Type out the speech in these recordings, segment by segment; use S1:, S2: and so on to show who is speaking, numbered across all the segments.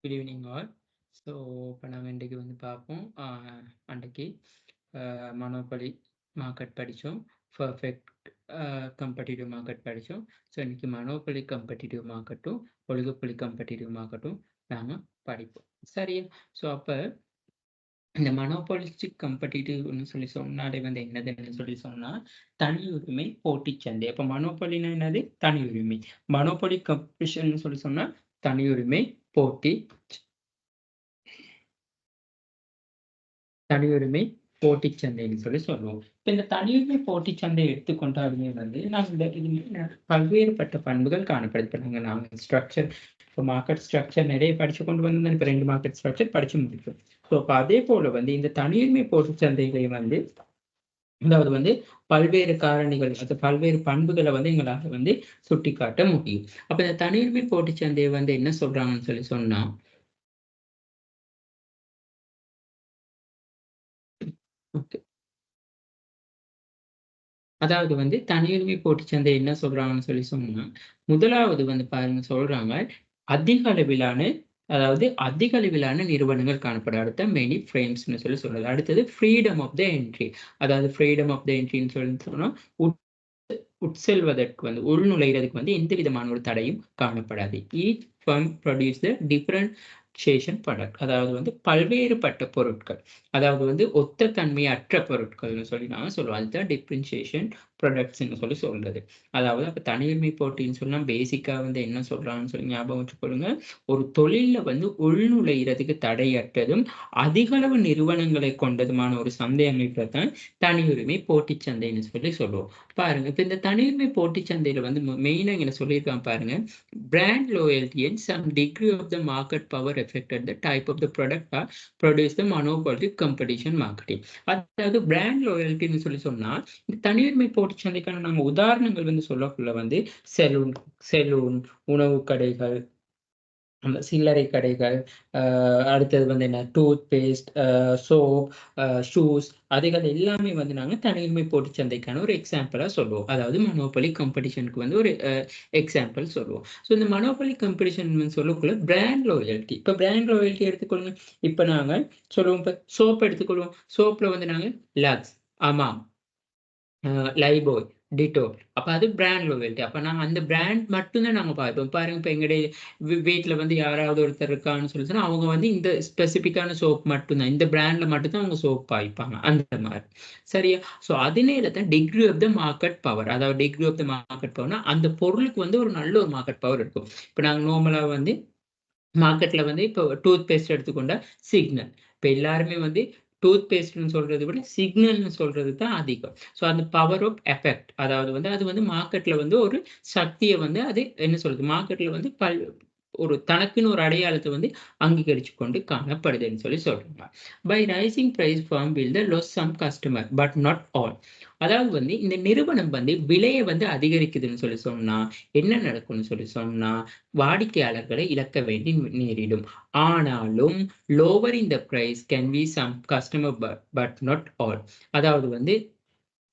S1: Good evening all. So இப்போ நாங்கள் இன்றைக்கு வந்து பார்ப்போம். அன்றைக்கு மனோபலி மார்க்கெட் படித்தோம், பர்ஃபெக்ட் கம்படிட்டிவ் மார்க்கெட் படித்தோம். ஸோ இன்றைக்கி மனோபலி கம்படிட்டிவ் மார்க்கெட்டும் ஒலிகோபலி கம்படிட்டிவ் மார்க்கெட்டும் நாங்கள் படிப்போம். சரியா? ஸோ அப்போ இந்த மனோபாலிஸ்டிக் கம்படிட்டிவ்னு சொல்லி சொன்னாலே வந்து என்னதுன்னு சொல்லி சொன்னா தனி உரிமை போட்டி சந்தை. அப்ப மனோபாலினா என்னது? தனி உரிமை. மனோபாலி கம்படிஷன் சொல்லி சொன்னா தனி உரிமை போட்டி தனியுரிமை போட்டி சந்தைன்னு சொல்லி சொல்லுவோம். இப்ப இந்த தனியுரிமை போட்டி சந்தை எடுத்துக்கொண்டாலுமே வந்து இதுல பல்வேறுபட்ட பண்புகள் காணப்படுது. இப்ப நாங்க ஸ்ட்ரக்சர் இப்போ மார்க்கெட் ஸ்ட்ரக்சர் நிறைய படிச்சு கொண்டு வந்து இப்ப 2 மார்க்கெட் ஸ்ட்ரக்சர் படிச்சு முடிக்கும். ஸோ அப்ப அதே போல வந்து இந்த தனியுரிமை போட்டி சந்தைகளையும் வந்து அதாவது வந்து பல்வேறு காரணிகள் அது பல்வேறு பண்புகளை வந்து எங்களால வந்து சுட்டிக்காட்ட முடியும். அப்ப இந்த தனியுரிமை போட்டி சந்தையை வந்து என்ன சொல்றாங்கன்னு சொல்லி சொன்னா ஓகே. அதாவது வந்து தனியுரிமை போட்டிச் சந்தை என்ன சொல்றாங்கன்னு சொல்லி சொன்னா, முதலாவது வந்து பாருங்க சொல்றாங்க, அதிக அளவிலான அதாவது அதிக அளவிலான நிறுவனங்கள் காணப்படும். அடுத்த மெனி ஃப்ரேம்ஸ்ன்னு சொல்லி சொல்றது. அடுத்தது ஃப்ரீடம் ஆஃப் த என்ட்ரி. அதாவது ஃப்ரீடம் ஆஃப் த என்ட்ரின்னு சொல்லி சொன்னா, உட்செல்வதற்கு வந்து உள்நுழைறதுக்கு வந்து எந்த விதமான ஒரு தடையும் காணப்படாது. Each firm produce the differentiation product. அதாவது வந்து பல்வேறுபட்ட பொருட்கள். அதாவது வந்து ஒத்த தன்மையற்ற பொருட்கள்னு சொல்லி நாங்க சொல்லுவோம். அதுதான் டிஃபரன்ஷியேஷன் ப்ராடக்ட்ஸ்ன்னு சொல்லி சொல்றது. அதாவது அப்ப தனியுரிமை போட்டின்னு சொன்னா பேசிக்கா வந்து என்ன சொல்றாங்கன்னு சொல்லி ஞாபகம் வச்சுக்கொள்ளுங்க. ஒரு தொழில்ல வந்து உள்நுழைறதுக்கு தடையற்றதும், அதிக அளவு நிறுவனங்களை கொண்டதுமான ஒரு சந்தை அமைப்பை தான் தனியுரிமை போட்டிச் சந்தைன்னு சொல்லி சொல்லுவோம். பாருங்க, இப்ப இந்த தனியுரிமை போட்டிச் சந்தையில வந்து மெயினா இங்க சொல்லியிருக்கான் பாருங்க. Brand loyalty and some degree of the market power effected the type of the product or produce the monopolic competition marketing. அதாவது பிராண்ட் லாயல்ட்டின்னு சொல்லி சொன்னா, இந்த தனியுரிமை போட்டிச் சந்தைக்கான நம்ம உதாரணங்கள் வந்து சொல்லக்குள்ள வந்து செலூன் செலூன், உணவு கடைகள், அந்த சில்லறை கடைகள், அடுத்தது வந்து என்ன டூத் பேஸ்ட், சோப், ஷூஸ் அதுகள் எல்லாமே வந்து நாங்க தனியுரிமை போட்டிச் சந்தைக்கான ஒரு எக்ஸாம்பிளா சொல்லுவோம். அதாவது மனோபலி காம்படிஷனுக்கு வந்து ஒரு எக்ஸாம்பிள் சொல்லுவோம். ஸோ இந்த மனோபலி காம்படிஷன் சொல்லக்குள்ள பிராண்ட் லாயல்ட்டி. இப்ப பிராண்ட் லாயல்ட்டி எடுத்துக்கொள்ளுங்க. இப்ப நாங்க சொல்லுவோம், இப்ப சோப் எடுத்துக்கொள்வோம். சோப்ல வந்து நாங்க லக்ஸ், அமாம், லைபாய், டிட்டோல். அப்ப அது பிராண்ட் லாயல்ட்டி. அப்ப நாங்க அந்த பிராண்ட் மட்டும் தான் நாங்க பார்ப்போம். பாருங்க, இப்ப எங்களுடைய வீட்ல வந்து யாராவது ஒருத்தர் இருக்கான்னு சொல்லி சொன்னா, அவங்க வந்து இந்த ஸ்பெசிஃபிக்கான சோப் மட்டும் தான். இந்த பிராண்ட்ல மட்டும் தான் அவங்க சோப் பாய்ப்பாங்க. அந்த மாரி. சரியா? ஸோ அதனால தான் degree of the market power. அதாவது டிகிரி ஆஃப் த மார்க்கெட் பவர்னா, அந்த பொருளுக்கு வந்து ஒரு நல்ல ஒரு மார்க்கெட் பவர் இருக்கும். இப்ப நாங்க நார்மலா வந்து மார்க்கெட்ல வந்து இப்போ டூத் பேஸ்ட் எடுத்துக்கொண்டா சிக்னல். இப்ப எல்லாருமே வந்து டூத் பேஸ்ட்ன்னு சொல்றத விட சிக்னல்ன்னு சொல்றது தான் அதிகம். ஸோ அந்த பவர் ஆஃப் எஃபெக்ட் அதாவது வந்து அது வந்து மார்க்கெட்ல வந்து ஒரு சக்திய வந்து அது என்ன சொல்றது? மார்க்கெட்ல வந்து ஒரு தனக்குன்னு ஒரு அடையாளத்த வந்து அங்கீகரிச்சு கொண்டு காணப்படுதுன்னு சொல்லி சொல்றாங்க. By raising price firm will the lose some customer but not all. அதாவது வந்து இந்த நிறுவனம் வந்து விலைய வந்து அதிகரிக்குதுன்னு சொல்லி சொன்னா, என்ன நடக்கும்னு சொல்லி சொன்னா, வாடிக்கையாளர்களை இழக்க வேண்டி நேரிடும். ஆனாலும் lowering the price can be some customer but not all. அதாவது வந்து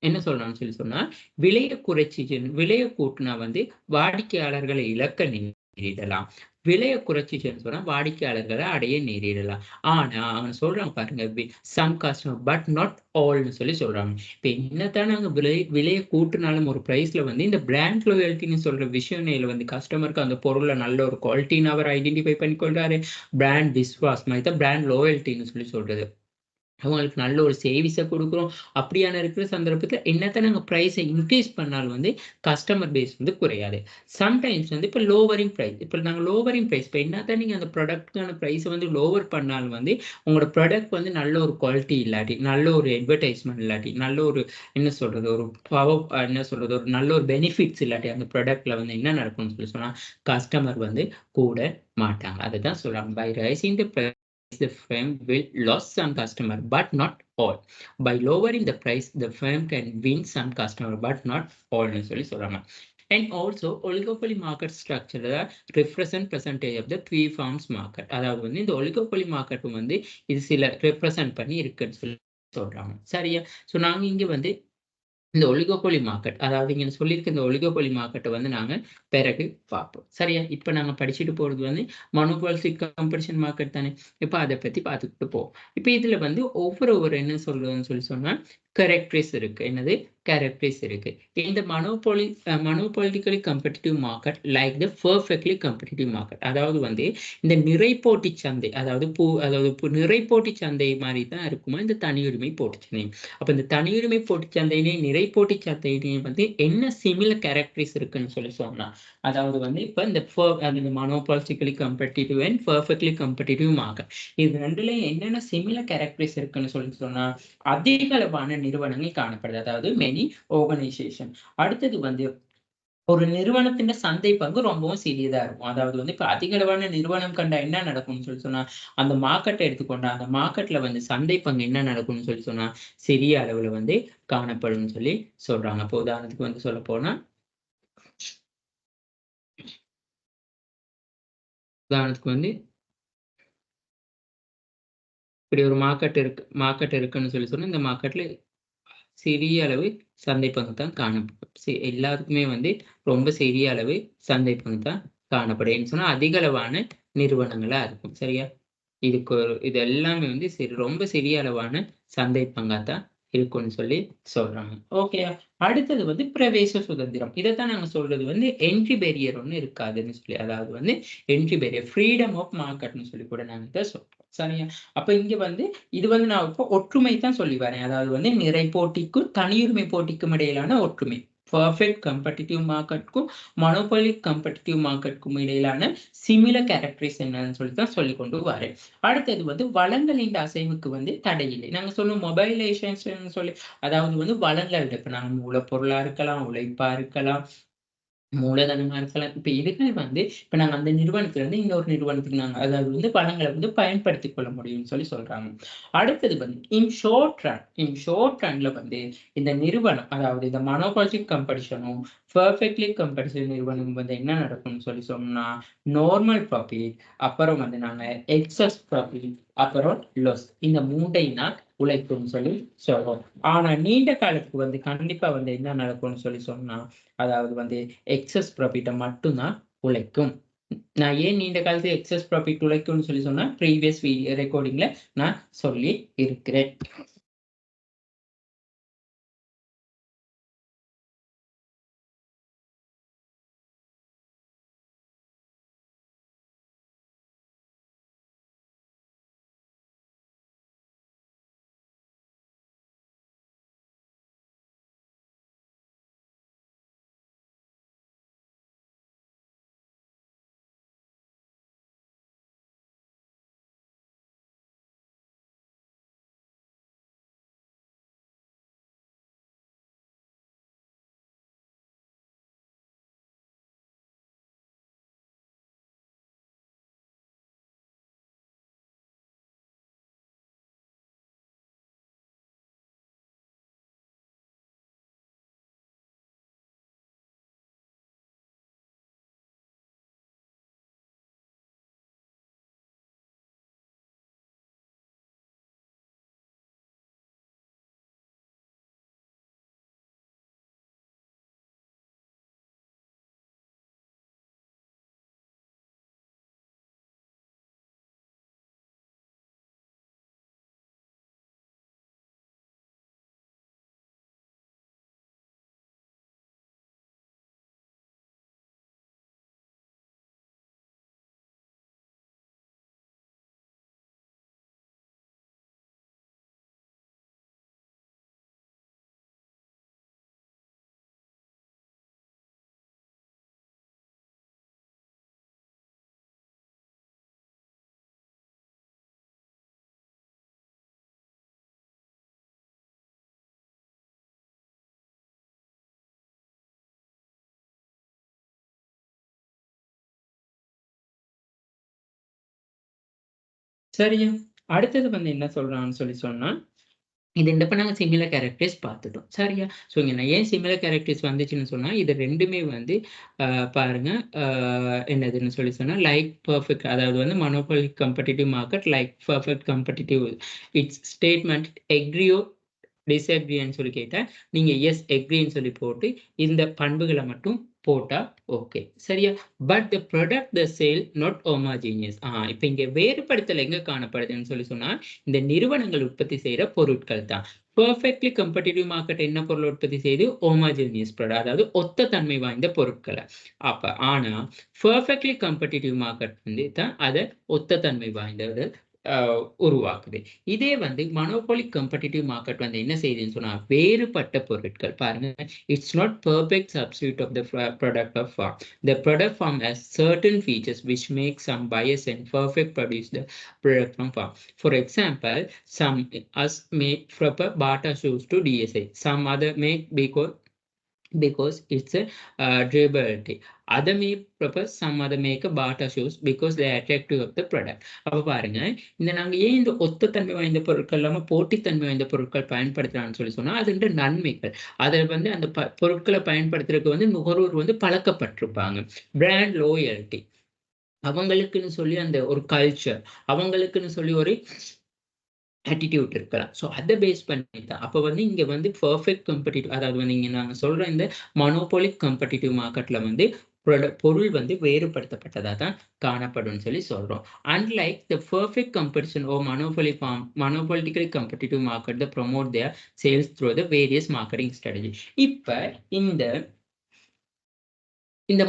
S1: என்ன சொல்றான்னு சொல்லி சொன்னா, விலைய கூட்டுனா வந்து வாடிக்கையாளர்களை இழக்க நேரிடலாம். விலைய குறைச்சுச்சுன்னு சொன்னா வாடிக்கையாளர்களை அடைய நேரிடலாம். ஆனா அவங்க சொல்றாங்க பாருங்க, சம் கஸ்டமர் பட் நாட் ஆல்ன்னு சொல்லி சொல்றாங்க. இப்ப என்னத்தான் நாங்க விலைய கூட்டுனாலும் ஒரு பிரைஸ்ல வந்து இந்த பிராண்ட் லாயல்ட்டின்னு சொல்ற விஷயம் வந்து கஸ்டமருக்கு அந்த பொருள்ல நல்ல ஒரு குவாலிட்டின்னு அவர் ஐடென்டிஃபை பண்ணிக்கொள்றாரு. பிராண்ட் விஸ்வாஸ் தான் பிராண்ட் லாயல்ட்டின்னு சொல்லி சொல்றது. அவங்களுக்கு நல்ல ஒரு சர்வீஸ குடுக்குறோம். அப்படியான இருக்கிற சந்தர்ப்பத்தில என்னத்த நாங்க பிரைஸ இன்கிரீஸ் பண்ணாலும் வந்து கஸ்டமர் பேஸ் வந்து குறையாது. சம்டைம்ஸ் வந்து இப்ப லோவரிங் பிரைஸ். இப்ப நாங்க லோவரிங் பிரைஸ் இப்ப என்னதான் நீங்க அந்த ப்ராடக்ட்க்கான பிரைஸ வந்து லோவர் பண்ணாலும் வந்து உங்களோட ப்ராடக்ட் வந்து நல்ல ஒரு குவாலிட்டி இல்லாட்டி, நல்ல ஒரு அட்வர்டைஸ்மென்ட் இல்லாட்டி, நல்ல ஒரு என்ன சொல்றது? ஒரு என்ன சொல்றது? ஒரு நல்ல ஒரு பெனிஃபிட்ஸ் இல்லாட்டி அந்த ப்ராடக்ட்ல வந்து என்ன நடக்கும்னு சொல்லி சொன்னா, கஸ்டமர் வந்து கூட மாட்டாங்க. அததான் சொல்றாங்க. By raising the the firm will lose some customer but not all. By lowering the price, the firm can win some customer but not all ன்னு சொல்லி சொல்றாங்க. And also oligopoly market structure represent percentage of the three firms market. அதாவது வந்து இந்த oligopoly market வந்து இது சில represent பண்ணி இருக்குன்னு சொல்லி சொல்றாங்க. சரியா? ஸோ நாங்க இங்க வந்து இந்த ஒலிகோபோலி மார்க்கெட், அதாவது இங்க சொல்லியிருக்க இந்த ஒலிகோபோலி மார்க்கெட்டை வந்து நாங்க பிறகு பார்ப்போம். சரியா? இப்ப நாங்க படிச்சுட்டு போறது வந்து மோனோபோலிஸ்டிக் காம்படிஷன் மார்க்கெட் தானே. இப்ப அதை பத்தி பார்த்துக்கிட்டு போவோம். இப்ப இதுல வந்து ஒவ்வொரு என்ன சொல்றதுன்னு சொன்னா கேரக்டரிஸ் இருக்கு. என்னது? கேரக்டரிஸ் இருக்கு. இந்த monopolistically competitive market like the perfectly competitive market. அதாவது வந்து இந்த நிறைப்போட்டி சந்தை, அதாவது நிறைப்போட்டி சந்தை மாதிரி தான் இருக்குமா இந்த தனியுரிமை போட்டி சந்தை. அப்ப இந்த தனியுரிமை போட்டி சந்தையினையும் நிறை போட்டி சந்தையினையும் வந்து என்ன சிமிலர் கேரக்டரிஸ் இருக்குன்னு சொன்னா, அதாவது வந்து இப்ப இந்த monopolistically competitive and perfectly competitive market, இது ரெண்டுலயும் என்னென்ன சிமிலர் கேரக்டரிஸ் இருக்குன்னு சொன்னா, அதிக அளவான நிறுவனங்கள் காணப்படுது. அதாவது மெனி ஆர்கனைசேஷன். அடுத்தது வந்து ஒரு நிறுவனத்தின் சந்தை பங்கு ரொம்பவும் சிறியதா இருக்கும். அதாவது வந்து இப்ப அதிக அளவான நிறுவனம் கண்டா என்ன நடக்கும்னு சொன்னா, அந்த மார்க்கெட்ட எடுத்துக்கொண்டா அந்த மார்க்கெட்ல வந்து சந்தை பங்கு என்ன நடக்கும்னு சொன்னா, சிறிய அளவுல வந்து காணப்படும்னு சொல்றாங்க. இப்போ உதாரணத்துக்கு வந்து சொல்லப்போனா உதாரணத்துக்கு வந்து இப்படி ஒரு மார்க்கெட் இருக்குன்னு சொன்னா, இந்த மார்க்கெட்ல சிறிய அளவு சந்தை பங்கு தான் காணப்படும். எல்லாருக்குமே வந்து ரொம்ப சிறிய அளவு சந்தை பங்கு தான் காணப்படும். ஏன்னு சொன்னா அதிக அளவான நிறுவனங்களா இருக்கும். சரியா? இது எல்லாமே வந்து ரொம்ப சிறிய அளவான சந்தை பங்கா தான் இருக்கும்னு சொல்றாங்க. ஓகேயா? அடுத்தது வந்து பிரவேச சுதந்திரம். இதைத்தான் நாங்க சொல்றது வந்து என்ட்ரி பேரியர் ஒண்ணு இருக்காதுன்னு அதாவது வந்து என்ட்ரி பேரியர் ஃப்ரீடம் ஆஃப் மார்க்கெட்னு கூட நாங்க இதை சொல்றோம். சரியா? அப்ப இங்க வந்து இது வந்து நான் இப்போ ஒற்றுமை தான் சொல்லி வரேன். அதாவது வந்து நிறை போட்டிக்கும் தனியுரிமை போட்டிக்கும் இடையிலான ஒற்றுமை. பெர்ஃபெக்ட் காம்படிட்டிவ் மார்க்கெட்டுக்கும் மோனோபோலிக் காம்படிட்டிவ் மார்க்கெட்டுக்கும் இடையிலான சிமிலர் கேரக்டரிஸ் என்னன்னு தான் சொல்லிக் கொண்டு வரேன். அடுத்தது வந்து வளங்களின் அசைவுக்கு வந்து தடை இல்லை. நாங்க சொன்னோம் மொபைலைசேஷன் அதாவது வந்து வளங்கள் இப்ப நாங்க மூலப்பொருளா இருக்கலாம், உழைப்பா இருக்கலாம், மூலதனமா இருக்கலாம். இப்ப இதுகள் வந்து இப்ப நாங்க அந்த நிறுவனத்துல இருந்து இன்னொரு நிறுவனத்துக்கு நாங்க அதாவது வந்து பணங்கள வந்து பயன்படுத்திக் கொள்ள முடியும்னு சொல்றாங்க. அடுத்தது வந்து இன் ஷார்ட் ரன்ல வந்து இந்த நிறுவனம், அதாவது இந்த மோனோபாலிஸ்டிக் காம்படிஷனும் பெர்ஃபெக்ட்லி காம்படிஷன் நிறுவனம் வந்து என்ன நடக்கும்னு சொன்னா, நார்மல் ப்ராஃபிட், அப்புறம் வந்து நாங்க எக்ஸஸ் ப்ராஃபிட், அப்புறம் லாஸ், இந்த 3யும் தான் உழைக்கும்னு சொல்றோம். ஆனா நீண்ட காலத்துக்கு வந்து கண்டிப்பா வந்து என்ன நடக்கும்னு சொன்னா, அதாவது வந்து எக்ஸஸ் ப்ராஃபிட்ட மட்டும் தான் உழைக்கும். நான் ஏன் நீண்ட காலத்துல எக்ஸஸ் ப்ராஃபிட் உழைக்கும்னு சொன்னா, ப்ரீவியஸ் ரெக்கார்டிங்ல நான் சொல்லி இருக்கிறேன். சரியா? அடுத்தது வந்து என்ன சொல்றாங்கன்னு சொன்னா, இது இப்ப நாங்க சிமிலர் கேரக்டர்ஸ் பார்த்துட்டோம். சரியா? இங்க நான் ஏன் சிமிலர் கேரக்டர்ஸ் வந்துச்சுன்னு சொன்னா, இது 2மே வந்து அ பாருங்க, அ என்னதுன்னு சொன்னா, லைக் பெர்ஃபெக்ட், அதாவது வந்து monopoly competitive market like perfect competitive. It's statement agree or டிஸ்அக்ரின்னு சொல்லி கேட்டா நீங்க எஸ் எக்ரின்னு சொல்லி போட்டு இந்த பண்புகளை மட்டும் போட்டா ஓகே, சரியா? But the product the sale not homogeneous. இப்போ இங்க வேறுபடுத்தல் எங்க காணப்படுதுன்னு சொல்லி சொன்னா இந்த நிறுவனங்கள் உற்பத்தி செய்யற பொருட்கள் தான். பெர்ஃபெக்ட்லி கம்பெட்டிட்டிவ் மார்க்கெட் என்ன பொருள் உற்பத்தி செய்து? ஹோமோஜீனியஸ் ப்ராடக்ட், அதாவது ஒத்த தன்மை வாய்ந்த பொருட்களை. அப்ப ஆனா பெர்ஃபெக்ட்லி கம்பெட்டிட்டிவ் மார்க்கெட் வந்து தான் அதை ஒத்த தன்மை வாய்ந்த உருவாக்குது. இதே வந்து மனோபோலிக் கம்பெட்டிட்டிவ் மார்க்கெட் வந்து என்ன செய்யுதுன்னு சொன்னா வேறுபட்ட பொருட்கள் பாருங்க. It's not perfect substitute of the product of firm. The product form has certain features which make some bias and perfect produce the product from farm. For example, some us make proper Bata shoes to DSI. Some other make because it's a durability. Other may propose some other make a Bata shoes because they are attractive of the product. அப்ப பாருங்க, இந்த நாங்க ஏன் இந்த ஒத்த தன்மை வாய்ந்த பொருட்கள் இல்லாம போட்டித்தன்மை வாய்ந்த பொருட்கள் பயன்படுத்துறான்னு சொல்லி சொன்னா அது நன்மைகள். அதில் வந்து அந்த பொருட்களை பயன்படுத்துறதுக்கு வந்து நுகர்வோர் வந்து பழக்கப்பட்டிருப்பாங்க. பிராண்ட் லோயல்டி, அவங்களுக்குன்னு சொல்லி அந்த ஒரு கல்ச்சர், அவங்களுக்குன்னு சொல்லி ஒரு ஆட்டிடியூட் இருக்கலாம். ஸோ அதை பேஸ் பண்ணி தான் அப்போ வந்து இங்கே வந்து பெர்ஃபெக்ட் கம்பெட்டிட்டிவ், அதாவது வந்து இங்கே நாங்கள் சொல்ற இந்த மனோபோலிக் கம்பெட்டிட்டிவ் மார்க்கெட்ல வந்து பொருள் வந்து வேறுபடுத்தப்பட்டதாக தான் காணப்படும் சொல்லி சொல்றோம். Unlike the perfect competition or monopolistically competitive market that promote their sales through the various marketing strategy. இப்ப இந்த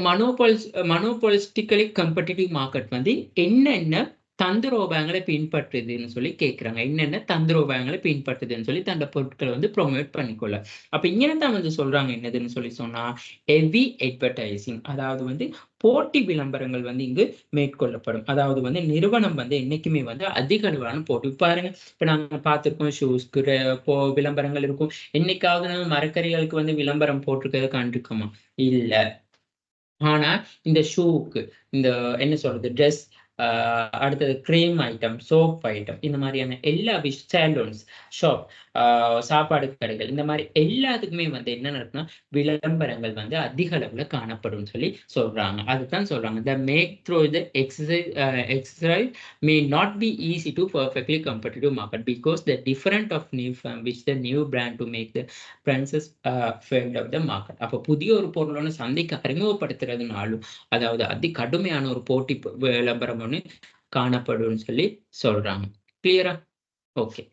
S1: மனோபாலிஸ்டிக்கலி கம்பெட்டிட்டிவ் மார்க்கெட் வந்து என்னென்ன தந்திரோபாயங்களை பின்பற்றுதுன்னு சொல்லி கேட்குறாங்க. என்னென்ன தந்திரோபாயங்களை பின்பற்றுதுன்னு சொல்லி தன்னோட பொருட்களை வந்து ப்ரொமோட் பண்ணிக்கொள்ள. அப்ப இங்கே தான் வந்து சொல்றாங்க என்னதுன்னு சொல்லி சொன்னா ஹெவி அட்வர்டைசிங், அதாவது வந்து போட்டி விளம்பரங்கள் வந்து இங்கு மேற்கொள்ளப்படும். அதாவது வந்து நிறுவனம் வந்து என்னைக்குமே வந்து அதிக அளவான போட்டி. பாருங்க, இப்ப நாங்க பார்த்திருக்கோம் ஷூஸ்க்கு விளம்பரங்கள் இருக்கும். என்னைக்காவது நம்ம மரக்கறிகளுக்கு வந்து விளம்பரம் போட்டிருக்கிறத கண்டிருக்கோமா? இல்ல. ஆனா இந்த ஷூக்கு இந்த என்ன சொல்றது ட்ரெஸ், அடுத்தது கிரீம் ஐட்டம், சோப் ஐட்டம், இந்த மாதிரியான எல்லா சேலூன்ஸ், ஷாப், சாப்பாடு கடைகள், இந்த மாதிரி எல்லாத்துக்குமே வந்து என்ன நடக்குன்னா விளம்பரங்கள் வந்து அதிக அளவுல காணப்படும் சொல்லி சொல்றாங்க. அதுதான் சொல்றாங்க the make through the exercise may not be easy to perfectly competitive market because the different of new firm which the new brand to make the prices failed of the market. அப்ப புதிய ஒரு பொருளோட சந்தைக்கு அறிமுகப்படுத்துறதுனாலும் அதாவது அதி கடுமையான ஒரு போட்டி விளம்பரம் ஒண்ணு காணப்படும் சொல்லி சொல்றாங்க. கிளியரா? ஓகே,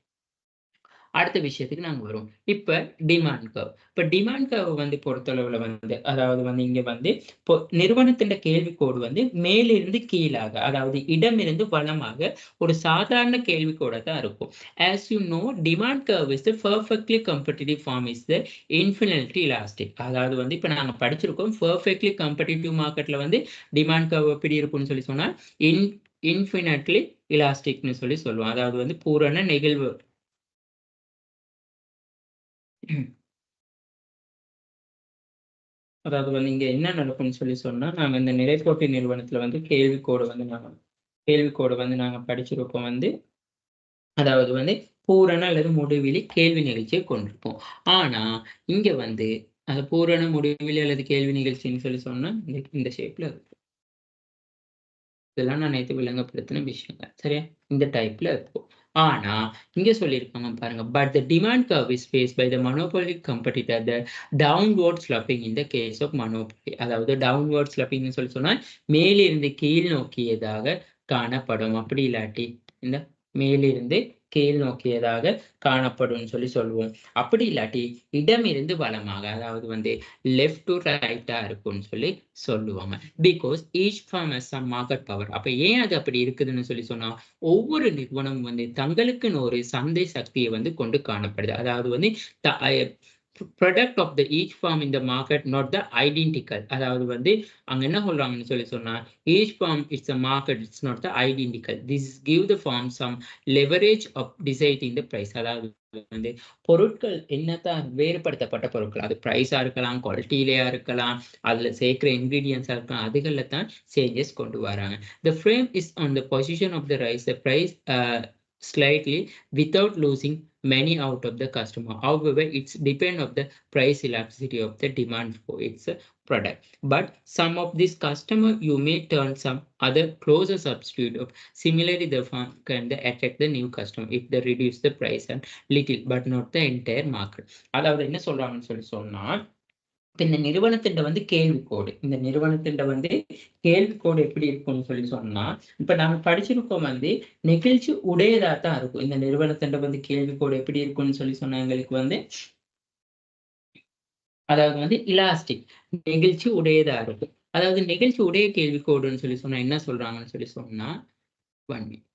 S1: அடுத்த விஷயத்துக்கு நாங்க வருவோம். இப்ப டிமாண்ட் கர்வ். இப்ப டிமாண்ட் கர்வ் வந்து பொறுத்தளவுல வந்து அதாவது வந்து இங்க வந்து இப்போ நிறுவனத்தின் கேள்விக்கோடு வந்து மேலிருந்து கீழாக, அதாவது இடமிருந்து வலமாக ஒரு சாதாரண கேள்விக்கோட தான் இருக்கும். As you know, demand curve is the perfectly competitive form is the infinitely elastic. அதாவது வந்து இப்ப நாங்க படிச்சிருக்கோம் perfectly competitive மார்க்கெட்ல வந்து டிமாண்ட் கர்வ் எப்படி இருக்கும்னு சொல்லி சொன்னா இன்ஃபினிட்லி எலாஸ்டிக்னு சொல்லி சொல்லுவோம். அதாவது வந்து பூரண நெகிழ்வு. அதாவது வந்து இங்க என்ன நடக்கும்னு சொல்லி சொன்னா நாங்க இந்த நிலைப்போட்டி நிறுவனத்துல வந்து கேள்விக்கோடு வந்து நாங்க படிச்சிருப்போம் வந்து அதாவது வந்து பூரண அல்லது முடிவிலி கேள்வி நிகழ்ச்சியை கொண்டிருப்போம். ஆனா இங்க வந்து அது பூரண முடிவிலி அல்லது கேள்வி நிகழ்ச்சின்னு சொல்லி சொன்னா இந்த ஷேப்ல இருக்கும். இதெல்லாம் நான் நேத்து விளங்கப்படுத்தின விஷயங்கள், சரியா? இந்த டைப்ல இருக்கும். ஆனா இங்க சொல்லியிருக்காங்க பாருங்க, but the demand curve is faced by the monopoly competitor, the downward sloping in the case of monopoly. அதாவது downward sloping சொல்லி சொன்னா மேலிருந்து கீழ் நோக்கியதாக காணப்படும். அப்படி இல்லாட்டி இந்த மேலிருந்து கீழ் நோக்கியதாக காணப்படும் சொல்லி சொல்லுவோம். அப்படி இல்லாட்டி இடமிருந்து வலமாக, அதாவது வந்து லெஃப்ட் டு ரைட்டா இருக்கும்னு சொல்லி சொல்லுவாங்க. Because each firm has some market power. அப்ப ஏன் அது அப்படி இருக்குதுன்னு சொல்லி சொன்னா ஒவ்வொரு நிறுவனமும் வந்து தங்களுக்குன்னு ஒரு சந்தை சக்தியை வந்து கொண்டு காணப்படுது. அதாவது வந்து product of the each firm in the market not the identical. அதாவது வந்து அங்க என்ன சொல்றாங்கன்னு சொல்லி சொன்னா each firm is a market, it's not the identical. This give the firm some leverage of deciding the price. அதாவது வந்து பொருட்கள் என்னத்தான் வேறுபடுத்தப்பட்ட பொருட்கள், அது பிரைஸா இருக்கலாம், குவாலிட்டியிலேயா இருக்கலாம், அதுல சேர்க்கிற இன்கிரீடியன்ஸா இருக்கலாம், அதுகள்ல தான் சேஞ்சஸ் கொண்டு வராங்க. The frame is on the position of the rise, the price slightly without losing many out of the customer. However, it's depend of the price elasticity of the demand for its product. But some of this customer you may turn some other closer substitute of. Similarly, the firm can attract the new customer if they reduce the price and little, but not the entire market. அதாவது என்ன சொல்றாங்கன்னு சொன்னா இப்ப இந்த நிறுவனத்தின் வந்து கேள்விக்கோடு, இந்த நிறுவனத்தின் வந்து கேள்விக்கோடு எப்படி இருக்கும்னு சொன்னா, இப்ப நாங்க படிச்சிருக்கோம் வந்து நெகிழ்ச்சி உடையதா தான் இருக்கும். இந்த நிறுவனத்தின் வந்து கேள்விக்கோடு எப்படி இருக்கும்னு சொன்னா எங்களுக்கு வந்து அதாவது வந்து இலாஸ்டிக், நெகிழ்ச்சி உடையதா இருக்கும். அதாவது நெகிழ்ச்சி உடைய கேள்விக்கோடுன்னு சொன்னா என்ன சொல்றாங்கன்னு சொன்னா 1 minute.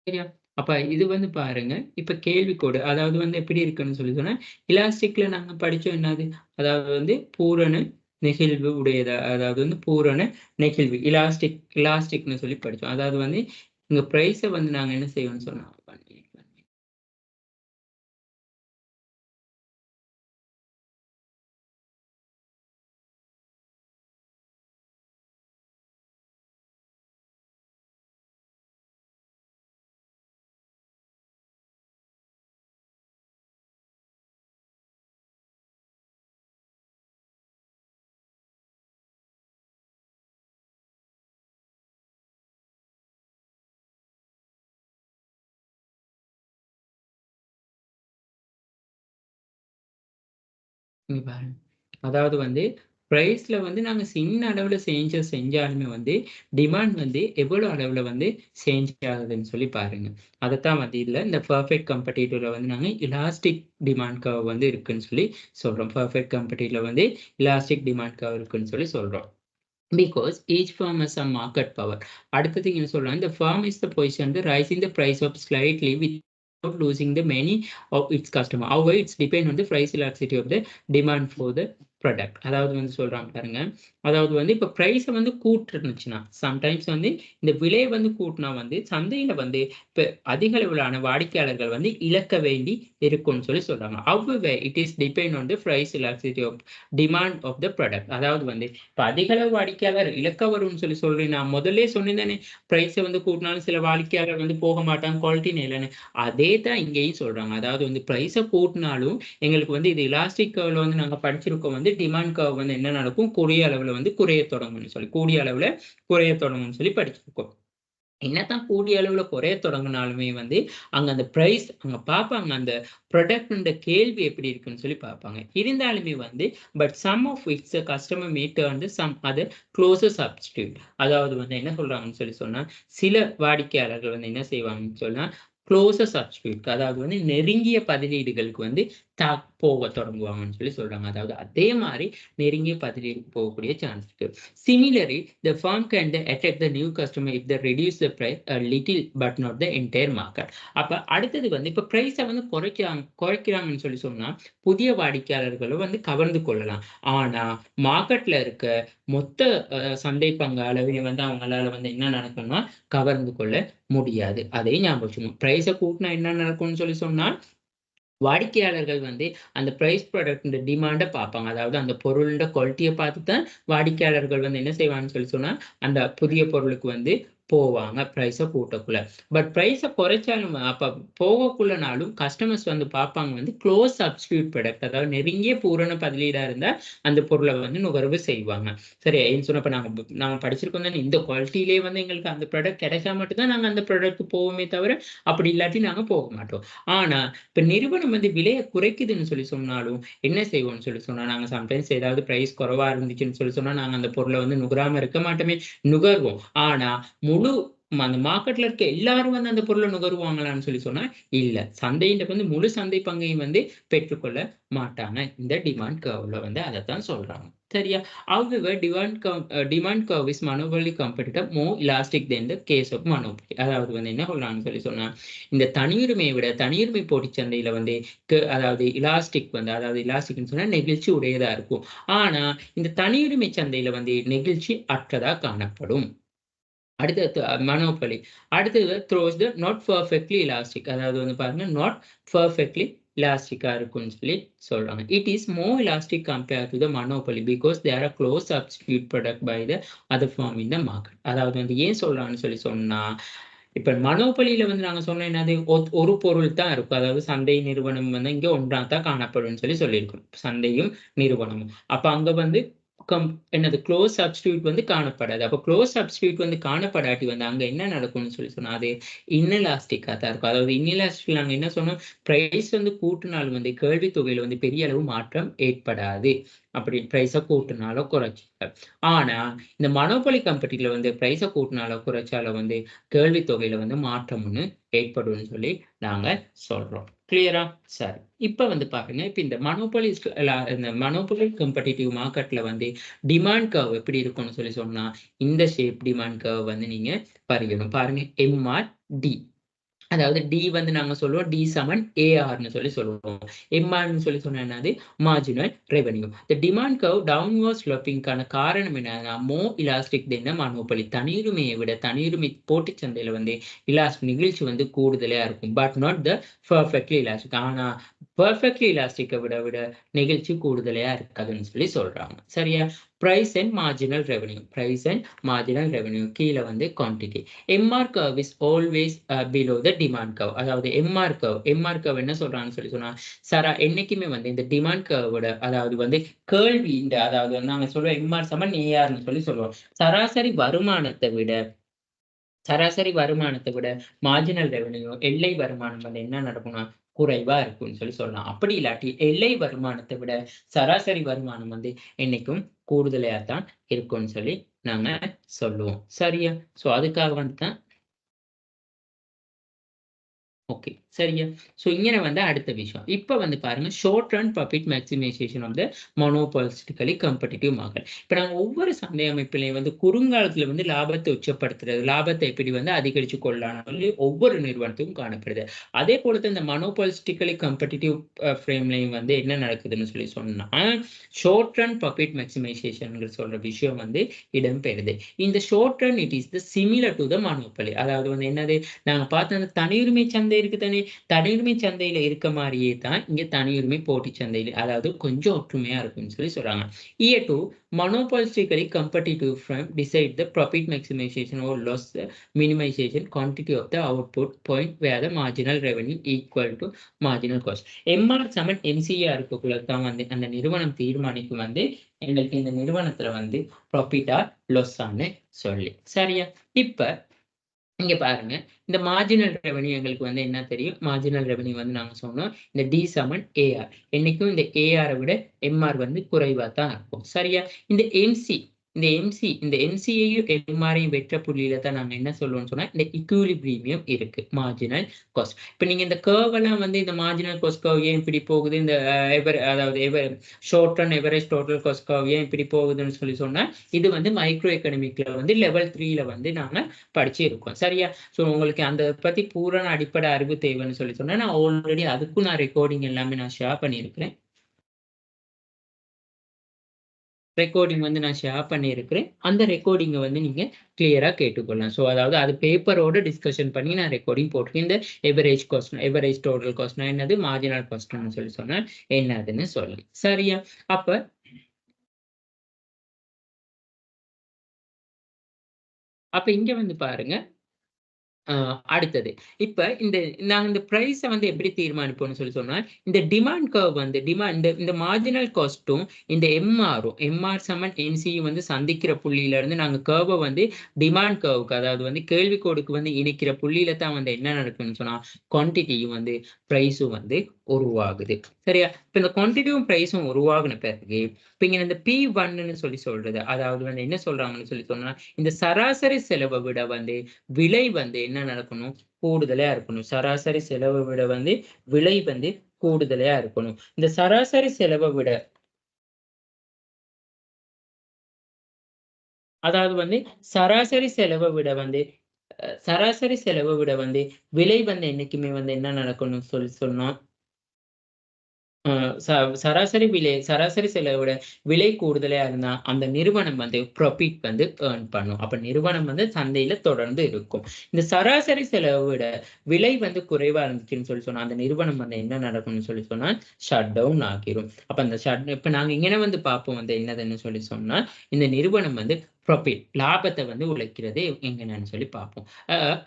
S1: சரியா? அப்ப இது வந்து பாருங்க. இப்ப கேள்விக்கோடு. அதாவது வந்து எப்படி இருக்குன்னு சொன்னா, இலாஸ்டிக்ல நாங்க படிச்சோம் என்னது? அதாவது வந்து பூரண நெகிழ்வு உடையதா, அதாவது வந்து பூரண நெகிழ்வு. இலாஸ்டிக்ன்னு சொல்லி படிச்சோம். அதாவது வந்து இங்க பிரைஸ வந்து நாங்க என்ன செய்வோம்னு சொன்னா இங்க பாருங்க. அதாவது வந்து பிரைஸ்ல வந்து நாங்க சின்ன அளவுல செஞ்சாலுமே வந்து டிமாண்ட் வந்து எவ்வளவு அளவுல வந்து சேஞ்ச் ஆகுதுன்னு சொல்லி பாருங்க. அதத்தான் வந்து இதுல இந்த பெர்ஃபெக்ட் காம்படிட்டிவ்ல வந்து நாங்க இலாஸ்டிக் டிமாண்ட் கர்வ் வந்து இருக்குன்னு சொல்லி சொல்றோம். பெர்ஃபெக்ட் காம்படிட்டிவ்ல வந்து இலாஸ்டிக் டிமாண்ட் கர்வ் இருக்குன்னு சொல்லி சொல்றோம். Because each firm has some market power. அடுத்தது என்ன சொல்றாங்க, the firm is the position to raising the price up slightly without losing the many of its customer. However, it's depend on the price elasticity of the demand for the product. அதாவது வந்து சொல்றாங்க பாருங்க. அதாவது வந்து இப்ப பிரைஸ வந்து கூட்டுனுச்சுன்னா, sometimes வந்து இந்த விலையை வந்து கூட்டினா வந்து சந்தையில வந்து இப்ப அதிக அளவிலான வாடிக்கையாளர்கள் வந்து இழக்க வேண்டி இருக்கும்னு சொல்லி சொல்றாங்க. However, it is depend on the price elasticity of demand of the product. அதாவது வந்து இப்ப அதிக அளவு வாடிக்கையாளர் இழக்க வரும்னு சொல்றேன். நான் முதல்லே சொன்னேன் பிரைஸ வந்து கூட்டினாலும் சில வாடிக்கையாளர் வந்து போக மாட்டாங்க, குவாலிட்டி இல்லைன்னு. அதே தான் இங்கேயும் சொல்றாங்க. அதாவது வந்து பிரைஸ கூட்டினாலும் எங்களுக்கு வந்து இது எலாஸ்டிக் கர்வ்ல வந்து நாங்க படிச்சிருக்கோம் வந்து டிமாண்ட் கர்வ் வந்து என்ன நடக்கும், கூடிய அளவுல வந்து குறைய தொடங்கும்னு சொல்லி, கூடிய அளவுல குறைய தொடங்கும்னு சொல்லி படிச்சிருக்கோம். என்னதான் கூடிய அளவுல குறைய தொடங்கினாலுமே வந்து அங்க அந்த பிரைஸ் அங்க பார்ப்பாங்க, அந்த ப்ராடக்ட் கேள்வி எப்படி இருக்குன்னு சொல்லி பார்ப்பாங்க. இருந்தாலுமே வந்து but some of its customer meet வந்து சம் அதர் க்ளோசர் சப்ஸ்டியூட். அதாவது வந்து என்ன சொல்றாங்கன்னு சொன்னா சில வாடிக்கையாளர்கள் வந்து என்ன செய்வாங்கன்னு சொன்னா க்ளோசர் சப்ஸ்டியூட், அதாவது வந்து நெருங்கிய பதிலீடுகளுக்கு வந்து போக தொடங்குவாங்கன்னு சொல்லி சொல்றாங்க. அதாவது அதே மாதிரி நெருங்கிய பதிலீடுக்கு போகக்கூடிய சான்ஸ் இருக்கு. Similarly, the firm can attract the new customer if they reduce the price a little but not the entire market. அப்ப அடுத்தது வந்து இப்ப பிரைஸ வந்து குறைக்கிறாங்கன்னு சொன்னா புதிய வாடிக்கையாளர்களை வந்து கவர்ந்து கொள்ளலாம். ஆனா மார்க்கெட்ல இருக்க மொத்த சந்தை பங்கு அளவையும் வந்து அவங்களால வந்து என்ன நடக்கும்னா கவர்ந்து கொள்ள முடியாது. அதையும் ஞாபகம் வச்சுக்கணும். பிரைஸ கூட்டினா என்ன நடக்கும்னு சொன்னா வாடிக்கையாளர்கள் வந்து அந்த பிரைஸ் ப்ராடக்ட் டிமாண்ட பார்ப்பாங்க. அதாவது அந்த பொருளோட குவாலிட்டிய பார்த்து தான் வாடிக்கையாளர்கள் வந்து என்ன செய்வாங்கன்னு சொன்னா அந்த புதிய பொருளுக்கு வந்து போவாங்க பிரைஸ கூட்டக்குள்ள. பட் பிரைஸ குறைச்சாலும் அப்ப போகக்குள்ளனாலும் கஸ்டமர்ஸ் வந்து பார்ப்பாங்க வந்து க்ளோஸ் சப்ஸ்டியூட் ப்ராடக்ட், அதாவது நெருங்கிய பூரண பதிலீடா இருந்தா அந்த பொருளை வந்து நுகர்வு செய்வாங்க. சரி சொன்னப்ப நாங்க படிச்சிருக்கோம் தானே, இந்த குவாலிட்டியிலே வந்து எங்களுக்கு அந்த ப்ராடக்ட் கிடைச்சா மட்டும் தான் நாங்க அந்த ப்ராடக்ட் போவோமே தவிர அப்படி இல்லாட்டி நாங்க போக மாட்டோம். ஆனா இப்ப நிறுவனம் வந்து விலையை குறைக்குதுன்னு சொன்னாலும் என்ன செய்வோம்னு சொன்னா நாங்க சம்டைம்ஸ் ஏதாவது பிரைஸ் குறைவா இருந்துச்சுன்னு சொன்னா நாங்க அந்த பொருளை வந்து நுகராம இருக்க மாட்டோமே, நுகர்வோம். ஆனா முழு அந்த மார்க்கெட்ல இருக்க எல்லாரும் வந்து அந்த பொருளை நுகருவாங்களான்னு சொன்னா இல்ல. சந்தையில வந்து முழு சந்தை பங்கையும் வந்து பெற்றுக்கொள்ள மாட்டாங்க. இந்த டிமாண்ட் கர்வ்ல வந்து அதைத்தான் சொல்றாங்க. சரியா? However, demand curve is monopoly competitor more elastic than the case of monopoly. அதாவது வந்து என்ன சொல்றாங்கன்னு சொன்னா, இந்த தனியுரிமையை விட தனியுரிமை போட்டிச் சந்தையில வந்து அதாவது இலாஸ்டிக் வந்து அதாவது இலாஸ்டிக்ன்னு சொன்னா நெகிழ்ச்சி உடையதா இருக்கும். ஆனா இந்த தனியுரிமை சந்தையில வந்து நெகிழ்ச்சி அற்றதா காணப்படும். அடுத்தது மனோபலி. அடுத்தது throws the not perfectly elastic. அதாவது வந்து பாருங்க, நாட் பெர்ஃபெக்ட்லி எலாஸ்டிக்கா இருக்கும்னு சொல்லி சொல்றாங்க. It is more elastic compare to the monopoly because they are a close substitute product by the other firm in the market. அதாவது வந்து ஏன் சொல்றாங்கன்னு சொன்னா, இப்ப மனோபலியில வந்து நாங்க சொன்ன என்னது ஒரு பொருள் தான் இருக்கும். அதாவது சந்தை நிறுவனம் வந்து இங்க ஒன்றா தான் காணப்படும்னு சொல்லியிருக்கோம். சந்தையும் நிறுவனமும். அப்ப அங்க வந்து என்னது க்ளோஸ் சப்ஸ்டிட்யூட் வந்து காணப்படாது. அப்ப க்ளோஸ் சப்ஸ்டிட்யூட் வந்து காணப்படாட்டி வந்து அங்க என்ன நடக்கும்னு சொன்னா, அது இன்எலாஸ்டிக்கா தான் இருக்கும். அதாவது இன்எலாஸ்டிக் நாங்க என்ன சொன்னோம், பிரைஸ் வந்து கூட்டுனாலும் வந்து கேள்வித் தொகையில வந்து பெரிய அளவு மாற்றம் ஏற்படாது. அப்படி பிரைஸ கூட்டுனாலோ குறைச்சாலோ. ஆனா இந்த மோனோபோலி கம்பெனில வந்து பிரைஸ கூட்டுனாலோ குறைச்சாலோ வந்து கேள்வித் தொகையில வந்து மாற்றம் ஒண்ணு ஏற்படும்னு சொல்லி நாங்க சொல்றோம். கிளியரா? சரி. இப்ப வந்து பாருங்க, இப்ப இந்த இந்த மோனோபோலி காம்படிட்டிவ் மார்க்கெட்ல வந்து டிமாண்ட் கர்வ் எப்படி இருக்கும்னு சொன்னா, இந்த ஷேப் டிமாண்ட் கர்வ் வந்து நீங்க வரையணும். பாருங்க MRD. அதாவது டி வந்து நாங்க சொல்லுவோம் டி சமன் ஏஆர்னு சொல்லுவோம். எம்ஆர்னு சொன்னா என்னது? Marginal revenue. இந்த டிமாண்ட் கர்வ் டவுன்வர்ட் ஸ்லோப்பிங்கான காரணம் என்னன்னா, மோர் எலாஸ்டிக் தென் மோனோபோலி. தனியுரிமையை விட தனியுரிமை போட்டிச் சந்தையில வந்து நெகிழ்ச்சி வந்து கூடுதலா இருக்கும். But not the perfectly elastic. ஆனா பெர்ஃபெக்ட்லி எலாஸ்டிக்கை விட நெகிழ்ச்சி கூடுதலா இருக்காதுன்னு சொல்றாங்க. சரியா? Price and marginal revenue. Price and marginal revenue கீழ வந்து quantity. MR curve is always below the demand curve. அதாவது MR curve என்ன சொல்றாங்கன்னு சொன்னா, என்னைக்குமே வந்து இந்த டிமாண்ட் கர்வோட அதாவது வந்து கேள்வி இந்த அதாவது வந்து நாங்க சொல்லுவோம் MR சமன் ARன்னு சொல்லுவோம். சராசரி வருமானத்தை விட மார்ஜினல் ரெவென்யூ எல்லை வருமானம் வந்து என்ன நடக்கும்னா குறைவா இருக்கும்னு சொல்லலாம். அப்படி இல்லாட்டி எல்லை வருமானத்தை விட சராசரி வருமானம் வந்து என்னைக்கும் கூடுதலையா தான் இருக்கும்னு சொல்லி நாங்க சொல்லுவோம். சரியா? சோ அதுக்காக வந்து தான் ஓகே. சரியா? சோ இங்கன வந்து அடுத்த விஷயம். இப்ப வந்து பாருங்க short run profit maximisation of the monopolistically competitive market. இப்ப நாங்க ஒவ்வொரு சந்தை அமைப்பிலையும் வந்து குறுங்காலத்துல வந்து லாபத்தை உச்சப்படுத்துறது, லாபத்தை எப்படி வந்து அதிகரிச்சு கொள்ளலாம்னு சொல்லி ஒவ்வொரு நிறுவனத்துக்கும் காணப்படுது. அதே போல தான் இந்த மோனோபோலிஸ்டிகலி காம்படிட்டிவ் ஃப்ரேம்லயும் வந்து என்ன நடக்குதுன்னு சொன்னா, ஷார்ட் ரன் ப்ராஃபிட் மேக்ஸிமைசேஷன்ங்கிற சொல்ற விஷயம் வந்து இடம்பெறுது. இந்த short run it is the similar to the monopoly. அதாவது வந்து என்னது? நாங்க பார்த்த அந்த தனியுரிமை சந்தை இருக்கு தானே, தனியுரிமை சந்தையில இருக்க மாரியே தான் இங்க தனியுரிமை போட்டிச் சந்தையில அதாவது கொஞ்சம் ஒற்றுமையா இருக்கும்னு சொல்றாங்க. Here too, monopolistically competitive firm decide the profit maximization or loss minimization quantity of the output point where the marginal revenue equal to marginal cost. MR Saman MCR இருக்கக்குள்ள தான் வந்து அந்த நிறுவனம் தீர்மானிக்கும் வந்து எங்களுக்கு இந்த நிறுவனத்துல வந்து ப்ராஃபிட்டா லாஸான்னு சொல்லி. சரியா? இப்ப இங்க பாருங்க. இந்த மார்ஜினல் ரெவென்யூ எங்களுக்கு வந்து என்ன தெரியும்? மார்ஜினல் ரெவென்யூ வந்து நாங்க சொன்னோம். இந்த டி சமன் ஏஆர். என்னைக்கும் இந்த ஏஆர விட எம்ஆர் வந்து குறைவா தான் இருக்கும். சரியா? இந்த இந்த எம்சியையும் எம்ஆரையும் வெற்ற புள்ளியில தான் நாங்க என்ன சொல்லுவோம்னு சொன்னா, இந்த ஈக்விலிபிரியம் இருக்கு. Marginal cost. இப்ப நீங்க இந்த கர்வ் எல்லாம் வந்து இந்த மார்ஜினல் காஸ்ட் கர்வ் ஏன் இப்படி போகுது? இந்த அதாவது short run average total cost curve ஏன் இப்படி போகுதுன்னு சொன்னா, இது வந்து மைக்ரோ எக்கனாமிக்ல வந்து லெவல் 3ல வந்து நாங்க படிச்சு இருக்கோம். சரியா? சோ உங்களுக்கு அந்த பத்தி பூரண அடிப்படை அறிவு தேவைன்னு சொன்னா, நான் ஆல்ரெடி அதுக்கும் ரெக்கார்டிங் எல்லாமே நான் ஷேர் பண்ணியிருக்கிறேன். ரெக்கார்டிங் வந்து நான் ஷேர் பண்ணியிருக்கிறேன். அந்த ரெக்கார்டிங்க வந்து நீங்க கிளியரா கேட்டுக்கொள்ளலாம். சோ அதாவது அது பேப்பரோட டிஸ்கஷன் பண்ணி நான் ரெக்கார்டிங் போட்டிருக்கேன். இந்த எவரேஜ் டோட்டல் காஸ்ட்னா என்னது? மார்ஜினல் காஸ்ட்ன்னு சொன்னா என்னதுன்னு சொல்லி. சரியா? அப்ப அப்ப இங்க வந்து பாருங்க. ஆ அடுத்தது. இப்ப நாங்க இந்த பிரைஸ வந்து எப்படி தீர்மானிப்போம்னு சொன்னா, இந்த டிமாண்ட் கர்வ் வந்து இந்த இந்த மார்ஜினல் காஸ்ட்டும், இந்த எம்ஆர் சமன் என்சியும் வந்து சந்திக்கிற புள்ளியில இருந்து நாங்க கர்வ வந்து டிமாண்ட் கர்வ்க்கு அதாவது வந்து கேள்விக்கோடுக்கு வந்து இணைக்கிற புள்ளியில தான் வந்து என்ன நடக்கும்னு சொன்னா, குவான்டிட்டியும் வந்து பிரைஸும் வந்து உருவாகுது. சரியா? இப்ப இந்த குவான்டிட்டியும் பிரைஸும் உருவாகுன பிறகு, இப்ப இங்க இந்த P1ன்னு சொல்றது. அதாவது வந்து என்ன சொல்றாங்கன்னு சொன்னா, இந்த சராசரி செலவ விட வந்து விலை வந்து என்ன நடக்கணும்? கூடுதலா இருக்கணும். சராசரி செலவ விட வந்து விலை வந்து கூடுதலா இருக்கணும். இந்த சராசரி செலவ விட அதாவது வந்து சராசரி செலவை விட வந்து சராசரி செலவை விட வந்து விலை வந்து என்னைக்குமே வந்து என்ன நடக்கணும்னு சொன்னா அ ச சராசரி செலவை விட விலை கூடுதலா இருந்தா, அந்த நிறுவனம் வந்து ப்ராஃபிட் வந்து ஏர்ன் பண்ணும். அப்ப நிறுவனம் வந்து சந்தையில தொடர்ந்து இருக்கும். இந்த சராசரி செலவை விட விலை வந்து குறைவா இருந்துச்சுன்னு சொன்னா, அந்த நிறுவனம் வந்து என்ன நடக்கும்னு சொன்னா, ஷட் டவுன் ஆகிரும். அப்ப அந்த இப்ப நாங்க இங்கன வந்து பார்ப்போம் வந்து என்னதுன்னு சொன்னா, இந்த நிறுவனம் வந்து ப்ராஃபிட் லாபத்த வந்து உழைக்கிறது எங்கனன்னு சொல்லி பார்ப்போம்.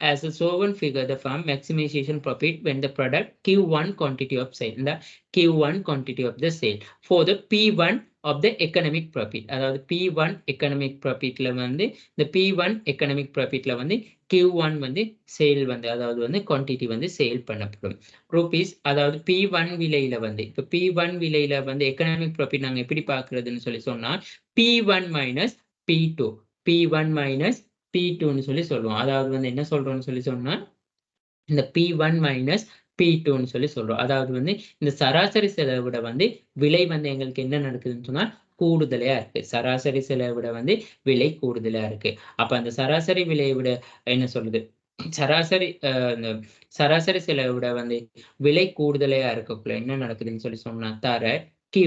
S1: As a solvent figure, the firm maximization profit when the product Q1 quantity of sale. இந்த Q1 quantity of the sale for the P1 of the economic profit. அதாவது P1 economic profitல வந்து இந்த P1 economic profitல வந்து Q1 வந்து sale வந்து அதாவது வந்து quantity வந்து சேல் பண்ணப்படும். ரூபீஸ் அதாவது P1 விலையில வந்து இப்ப P1 விலையில வந்து எக்கனாமிக் ப்ராஃபிட் நாங்க எப்படி பார்க்கிறதுன்னு சொன்னா P1 minus P2 P1 minus P2ன்னு சொல்லி சொல்லுவோம். அதாவது வந்து என்ன சொல்றோம்னு சொன்னா இந்த P1 மைனஸ் P2ன்னு சொல்லி சொல்றோம். அதாவது வந்து இந்த சராசரி செலவை விட வந்து விலை வந்து எங்களுக்கு என்ன நடக்குதுன்னு சொன்னா கூடுதலையா இருக்கு. சராசரி செலவை விட வந்து விலை கூடுதலா இருக்கு. அப்ப அந்த சராசரி விலையை விட என்ன சொல்லுது? சராசரி இந்த சராசரி செலவை விட வந்து விலை கூடுதலையா இருக்கக்குள்ள என்ன நடக்குதுன்னு சொன்னா Q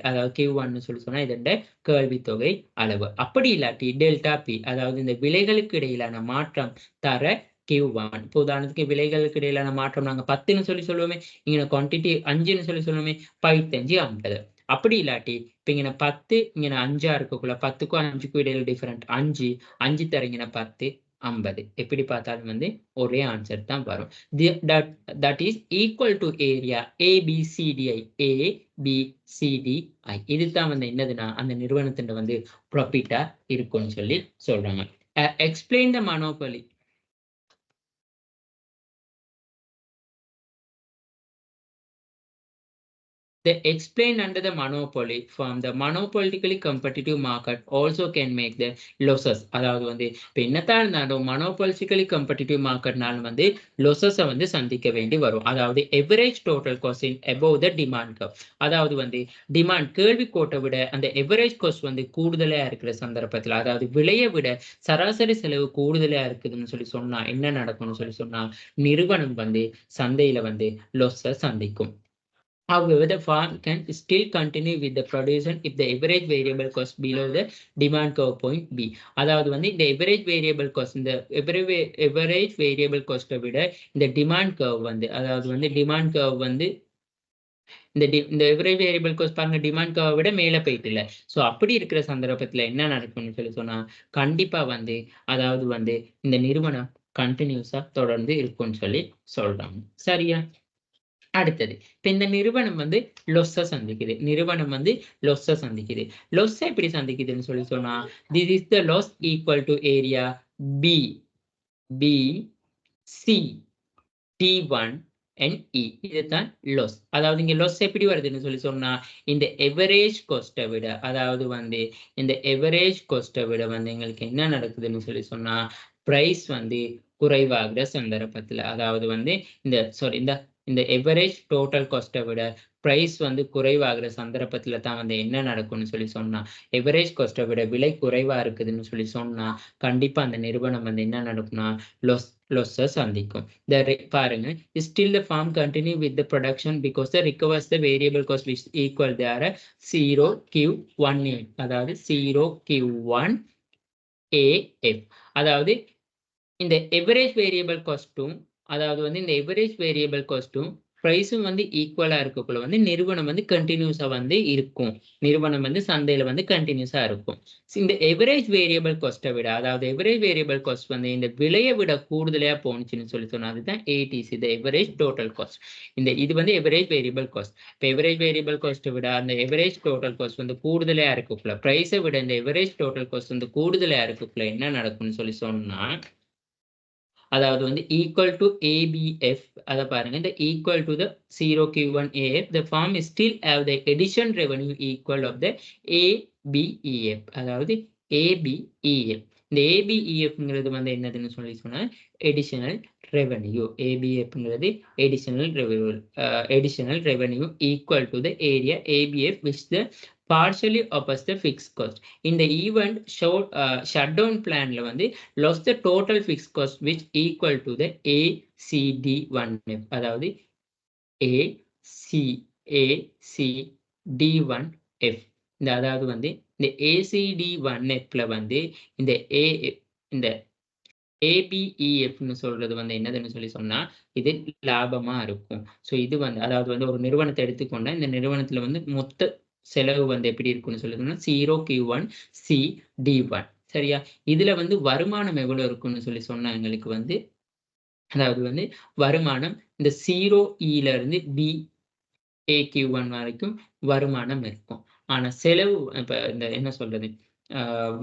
S1: அதாவது Q1ன்னு சொல்லி சொன்னா இதோட கேள்வித்தொகை அளவு. அப்படி இல்லாட்டி டெல்டா P அதாவது இந்த விலைகளுக்கு இடையிலான மாற்றம் தர Q1. இப்போ உதாரணத்துக்கு விலைகளுக்கு இடையிலான மாற்றம் நாங்க 10ன்னு சொல்லுவோமே. இங்க குவான்டிட்டி 5ன்னு சொல்லுவோமே. 15, 50. அப்படி இல்லாட்டி இப்ப இங்க 10 இங்க 5ஆ இருக்கக்குள்ள 10க்கும் 5க்கும் இடையில டிஃபரண்ட் 5 தர இங்க 10 50. எப்படி பார்த்தாலும் வந்து ஒரே ஆன்சர் தான் வரும். That is equal to area ABCDI. ABCDI. இதுதான் வந்து என்னதுன்னா அந்த நிறுவனத்தின் வந்து ப்ராஃபிட்டா இருக்கும்னு சொல்லி சொல்றாங்க. Explain the monopoly. They explain under the monopoly firm, the monopolistically competitive market also can make the losses. அதாவது வந்து இப்ப என்னத்தான் இருந்தாலும் monopolistically competitive marketனால வந்து losses வந்து சந்திக்க வேண்டி வரும். அதாவது average total cost in above the demand curve. அதாவது வந்து டிமாண்ட் கேள்வி கோட்டை விட அந்த எவரேஜ் காஸ்ட் வந்து கூடுதலா இருக்கிற சந்தர்ப்பத்தில் அதாவது விலையை விட சராசரி செலவு கூடுதலா இருக்குதுன்னு சொல்லி சொன்னா என்ன நடக்கும்னு சொல்லி சொன்னா நிறுவனம் வந்து சந்தையில வந்து லொஸ்ஸ சந்திக்கும். However, the firm can still continue with the production if the average variable cost below the demand curve point B. அதாவது வந்து இந்த average variable cost இந்த average variable cost விட இந்த demand curve வந்து அதாவது வந்து demand curve வந்து இந்த average variable cost பாருங்க demand curve விட மேல போயிட்டு இல்ல. சோ அப்படி இருக்கிற சந்தர்ப்பத்துல என்ன நடக்கும்னு சொல்லி சொன்னா கண்டிப்பா வந்து அதாவது வந்து இந்த நிறுவனம் கண்டினியூஸா தொடர்ந்து இருக்கும்னு சொல்லி சொல்றாங்க. சரியா? அடுத்தது. இப்ப இந்த நிறுவனம் வந்து லொஸ்ஸ சந்திக்குது. லொஸ்ஸ எப்படி சந்திக்குதுன்னு சொல்லி சொன்னா, this is the loss equal to area B, B, C, T1 and E. இதுதான் லாஸ். அதாவது இங்க லாஸ் எப்படி வருதுன்னு சொல்லி சொன்னா, இந்த எவரேஜ் காஸ்ட்ட விட அதாவது வந்து இந்த எவரேஜ் காஸ்ட்ட விட வந்து எங்களுக்கு என்ன நடக்குதுன்னு சொல்லி சொன்னா, பிரைஸ் வந்து குறைவாகிற சந்தர்ப்பத்துல அதாவது வந்து இந்த எவரேஜ் டோட்டல் காஸ்ட்ட விட பிரைஸ் வந்து குறைவாகிற சந்தர்ப்பத்துல தான் வந்து என்ன நடக்கும்னு சொல்லி சொன்னா, எவரேஜ் காஸ்ட்ட விட விலை குறைவா இருக்குதுன்னு சொல்லி சொன்னா, கண்டிப்பா அந்த நிறுவனம் வந்து என்ன நடக்கும்னா losses சந்திக்கும். பாருங்க still the firm continue with the production because the recovers the variable cost which equal there 0Q1A அதாவது 0Q1AF அதாவது இந்த எவரேஜ் வேரியபிள் காஸ்ட்டும் அதாவது வந்து இந்த எவரேஜ் வேரியபிள் காஸ்ட்டும் பிரைஸும் வந்து ஈக்குவலா இருக்கக்குள்ள வந்து நிறுவனம் வந்து கண்டினியூஸா வந்து இருக்கும். நிறுவனம் வந்து சந்தையில வந்து கண்டினியூஸா இருக்கும். இந்த எவரேஜ் வேரியபிள் காஸ்ட்டை விட அதாவது எவரேஜ் வேரியபிள் காஸ்ட் வந்து இந்த விலையை விட கூடுதலையா போனுச்சுன்னு சொல்லி சொன்னா அதுதான் ATC, இந்த எவரேஜ் டோட்டல் காஸ்ட். இது வந்து எவரேஜ் வேரியபிள் காஸ்ட். இப்போ எவரேஜ் வேரியபிள் காஸ்ட்டை விட அந்த எவரேஜ் டோட்டல் காஸ்ட் வந்து கூடுதலையா இருக்கக்குள்ள பிரைஸை விட இந்த எவரேஜ் டோட்டல் காஸ்ட் வந்து கூடுதலையா இருக்கக்குள்ள என்ன நடக்கும்னு சொல்லி சொன்னா அதாவது வந்து equal to ABF அத பாருங்க இந்த equal to the 0Q1AF the firm still have the addition revenue equal of the ABEF அதாவது ABEF இந்த ABEFங்கிறது வந்து என்னதுன்னு சொல்லி சொன்னா additional revenue. ABFங்கிறது additional revenue equal to the area ABF which the partially offsets the fixed cost. In the event shutdown planல வந்து lost the total fixed cost which equal to the ACD1F. அதாவது ACD1F. அதாவது வந்து இந்த ACD1Fல வந்து இந்த ABEFன்னு சொல்றது வந்து என்னதுன்னு சொல்லி சொன்னா இது லாபமா இருக்கும். ஸோ இது வந்து அதாவது வந்து ஒரு நிறுவனத்தை எடுத்துக்கொண்டா இந்த நிறுவனத்துல வந்து மொத்த செலவு வந்து எப்படி இருக்குன்னு சொல்லிட்டோம்னா 0Q1 CD1. சரியா? இதுல வந்து வருமானம் எவ்வளவு இருக்குன்னு சொல்லி சொன்னா எங்களுக்கு வந்து அதாவது வந்து வருமானம் இந்த 0E இருந்து BAQ1 வரைக்கும் வருமானம் இருக்கும். ஆனா செலவு இப்ப இந்த என்ன சொல்றது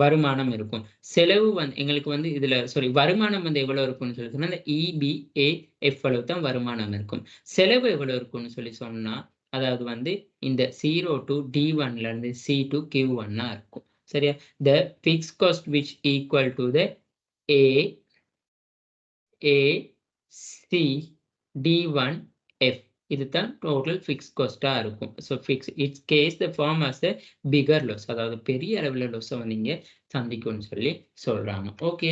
S1: வருமானம் இருக்கும். செலவு வந்து எங்களுக்கு வந்து இதுல வருமானம் வந்து எவ்வளவு இருக்கும்னு சொல்லி சொன்னா இந்த EBAF அளவு தான் வருமானம் இருக்கும். செலவு எவ்வளவு இருக்கும்னு சொல்லி சொன்னா அதாவது வந்து இந்த 0 to D1ல இருந்து C to Q1 இருக்கும். சரியா? The fixed cost which equal to the ACD1F. இதுதான் total fixed cost இருக்கும். So its case the firm has a bigger loss. அதாவது பெரிய அளவுல loss வந்து நீங்க சந்திக்கும்னு சொல்லி சொல்றாங்க. ஓகே.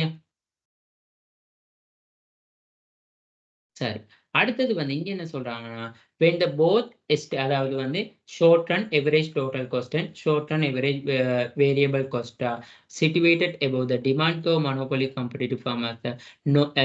S1: சரி. அடுத்தது வந்து இங்க என்ன சொல்றாங்கன்னா when the both அதாவது வந்து short run average total cost and short run average variable cost are situated above the demand curve, monopoly competitive firm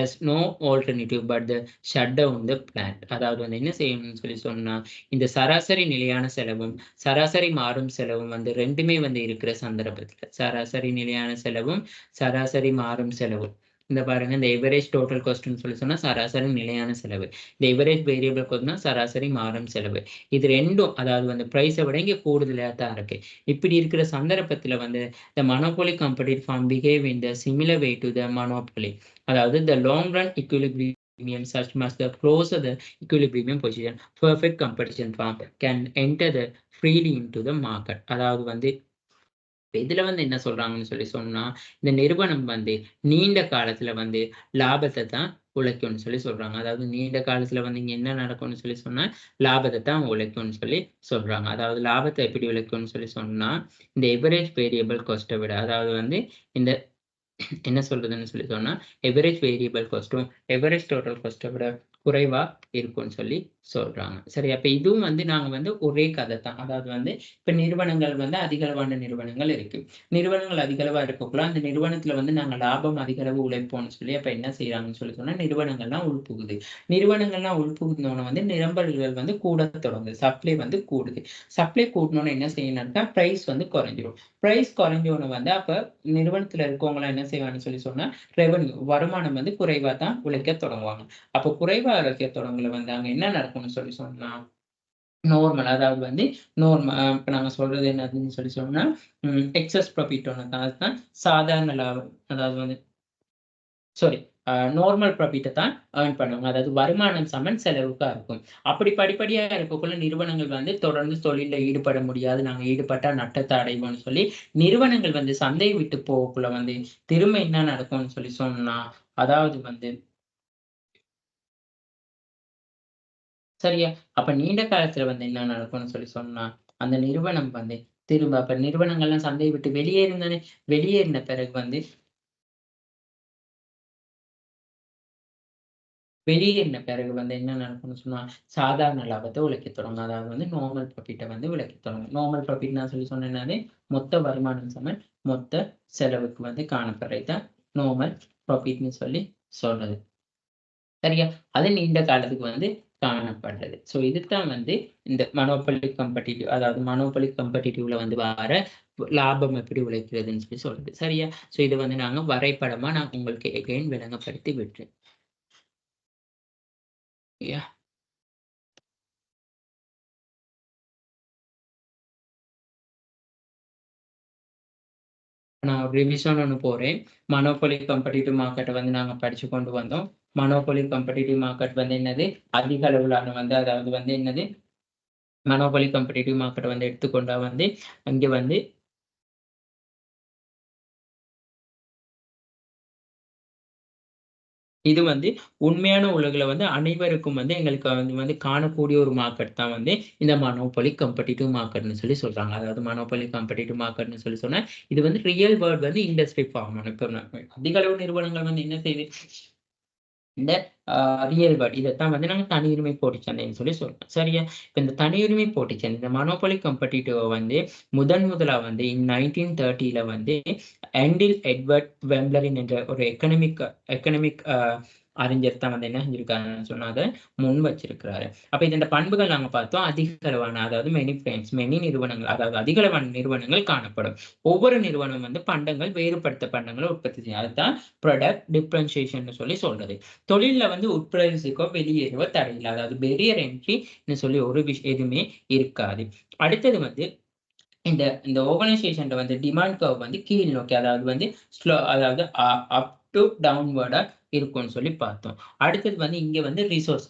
S1: as no alternative but the shutdown the plant. அதாவது வந்து என்ன செய்யணும்னு சொல்லி சொன்னா இந்த சராசரி நிலையான செலவும் சராசரி மாறும் செலவும் வந்து ரெண்டுமே வந்து இருக்கிற சந்தர்ப்பத்துல சராசரி நிலையான செலவும் சராசரி மாறும் செலவும் இந்த பாருங்க இந்த எவரேஜ் டோட்டல் காஸ்ட்னு சொல்லி சொன்னா சராசரி நிலையான செலவு, இந்த எவரேஜ் வேரியபிள் காஸ்ட்னா சராசரி மாறும் செலவு. இது ரெண்டும் அதாவது வந்து பிரைஸை விட இங்க கூடுதலா தான் இருக்கு. இப்படி இருக்கிற சந்தர்ப்பத்துல வந்து the monopoly competitive firm behave in the similar way to the monopoly. அதாவது the long run equilibrium such as the closer the equilibrium position perfect competition firm can enter the freely into the market. அதாவது வந்து இதுல வந்து என்ன சொல்றாங்கன்னு சொல்லி சொன்னா இந்த நிறுவனம் வந்து நீண்ட காலத்துல வந்து லாபத்தை தான் உழைக்கும்னு சொல்லி சொல்றாங்க. அதாவது நீண்ட காலத்துல வந்து இங்க என்ன நடக்கும்னு சொல்லி சொன்னா லாபத்தை தான் உழைக்கும்னு சொல்லி சொல்றாங்க. அதாவது லாபத்தை எப்படி உழைக்கும்னு சொல்லி சொன்னா இந்த எவரேஜ் வேரியபிள் காஸ்ட்டை விட அதாவது வந்து இந்த என்ன சொல்றதுன்னு சொல்லி சொன்னா எவரேஜ் வேரியபிள் காஸ்ட்டும் எவரேஜ் டோட்டல் காஸ்ட்டை விட குறைவா இருக்கும்னு சொல்லி சொல்றாங்க. சரி, அப்ப இதுவும் வந்து நாங்க வந்து ஒரே கதை தான். அதாவது வந்து இப்ப நிறுவனங்கள் வந்து அதிகளவான நிறுவனங்கள் இருக்கு. நிறுவனங்கள் அதிகளவா இருக்கக்குள்ள அந்த நிறுவனத்துல வந்து நாங்க லாபம் அதிகளவு உழைப்போம்னு சொல்லி அப்ப என்ன செய்யறாங்கன்னு சொல்லி சொன்னா நிறுவனங்கள்லாம் உள்புகுது. நிறுவனங்கள்லாம் உள்புகுந்தோன்னு வந்து நிரம்பல்கள் வந்து கூட தொடங்குது. சப்ளை வந்து கூடுது. சப்ளை கூட்டணும்னு என்ன செய்யணும்னா பிரைஸ் வந்து குறைஞ்சிரும். பிரைஸ் குறைஞ்சோன்னு வந்து அப்ப நிறுவனத்துல இருக்கவங்க என்ன செய்வாங்கன்னு சொல்லி சொன்னா ரெவன்யூ வருமானம் வந்து குறைவா தான் உழைக்க தொடங்குவாங்க. அப்ப குறைவா உழைக்க தொடங்கல வந்து அங்க என்ன நடக்கும்னு சொல்லி சொன்னா நார்மல் அதாவது வந்து இப்ப நாங்க சொல்றது என்னதுன்னு சொல்லி சொன்னா எக்ஸஸ் ப்ராஃபிட் அதுதான் சாதாரண லாபம். அதாவது வந்து நார்மல் ப்ராஃபிட்டை தான் ஏர்ன் பண்ணுவாங்க. அதாவது வருமானம் சமன் செலவுக்கா இருக்கும். அப்படி படிப்படியா இருக்கக்குள்ள நிறுவனங்கள் வந்து தொடர்ந்து தொழில ஈடுபட முடியாது. நாங்க ஈடுபட்டா நட்டத்தை அடைவோம்னு சொல்லி நிறுவனங்கள் வந்து சந்தையை விட்டு போகக்குள்ள வந்து திரும்ப என்ன நடக்கும்னு சொல்லி சொன்னா அதாவது வந்து சரியா? அப்ப நீண்ட காலத்துல வந்து என்ன நடக்கும்னு சொல்லி சொன்னா அந்த நிறுவனம் வந்து திரும்ப அப்ப நிறுவனங்கள்லாம் சந்தையை விட்டு வெளியேறின பிறகு வந்து என்ன நடக்கும்னு சொன்னா சாதாரண லாபத்தை உழைக்க தொடங்கும். அதாவது வந்து நார்மல் ப்ராஃபிட்டை வந்து உழைக்க தொடங்கும். நார்மல் ப்ராஃபிட் நான் சொல்லி சொன்னேன்னாலே மொத்த வருமானம் சமன் மொத்த செலவுக்கு வந்து காணப்படுறதுதான் நார்மல் ப்ராஃபிட்னு சொல்லி சொல்றது. சரியா? அது நீண்ட காலத்துக்கு வந்து காணப்படுறது. ஸோ இதுதான் வந்து இந்த மனோபலி காம்படிட்டிவ் அதாவது மனோபலி காம்படிட்டிவ்ல வந்து வர லாபம் எப்படி உழைக்கிறதுன்னு சொல்லி சொல்றது. சரியா? ஸோ இதை வந்து நாங்க வரைபடமா நான் உங்களுக்கு எகைன் விளங்கப்படுத்தி விட்டுறேன். நான் ரிவிஷன் ஒண்ணு போறேன். மனோபலி காம்படிட்டிவ் மார்க்கெட்ட வந்து நாங்க படிச்சு கொண்டு வந்தோம். மனோபலி காம்படிட்டிவ் மார்க்கெட் வந்து என்னது? அதிக அளவிலான வந்து அதாவது வந்து என்னது? மனோபலி காம்படிட்டிவ் மார்க்கெட்ட வந்து எடுத்துக்கொண்டா வந்து அங்க வந்து இது வந்து உண்மையான உலகில் வந்து அனைவருக்கும் வந்து எங்களுக்கு வந்து காணக்கூடிய ஒரு மார்க்கெட் தான் வந்து இந்த மனோபொலி காம்படிட்டிவ் மார்க்கெட்னு சொல்லி சொல்றாங்க. அதாவது மனோபொலி காம்படிட்டிவ் மார்க்கெட்னு சொல்லி சொன்னா இது வந்து ரியல் வேர்ல்ட் வந்து இண்டஸ்ட்ரி ஃபார்ம். இப்போ அதிக அளவு நிறுவனங்கள் வந்து என்ன செய்யுது, இந்த ரியல் வேர்ல்ட் இதைத்தான் வந்து நாங்கள் தனியுரிமை போட்டிச் சந்தைன்னு சொல்லி சொல்றோம். சரியா? இப்போ இந்த தனியுரிமை போட்டிச் சந்தை, இந்த மனோபொலி காம்படிட்டிவ் வந்து முதலா வந்து 1930ல வந்து ஆண்டில் எட்வர்ட் வெம்ப்லரின் என்ற ஒரு எக்கனாமிக் எக்கனாமிக் அறிஞர் தான் வந்து என்ன செஞ்சிருக்காருன்னு சொன்னா அதை முன் வச்சிருக்கிறாரு. அப்ப இந்த பண்புகள் நாங்க பார்த்தோம். அதிக அளவான, அதாவது மெனி நிறுவனங்கள், அதாவது அதிக அளவான நிறுவனங்கள் காணப்படும். ஒவ்வொரு நிறுவனம் வந்து பண்டங்கள் வேறுபடுத்த பண்டங்களை உற்பத்தி செய்யும். அதுதான் ப்ராடக்ட் டிஃபரன்சியேஷன் சொல்லி சொல்றது. தொழில்ல வந்து உட்பிரவேசிக்கோ வெளியேறவோ தடையில்லை. அதாவது பெரியர் என்ட்ரின்னு சொல்லி ஒரு எதுவுமே இருக்காது. அடுத்தது வந்து இந்த இந்த ஆர்கனைசேஷன்ல வந்து டிமாண்ட் கர்வ் வந்து கீழ் நோக்கி, அதாவது வந்து அதாவது அப் டு டவுன்வர்டா இருக்கும்னு சொல்லி பார்த்தோம். அடுத்தது வந்து இங்க வந்து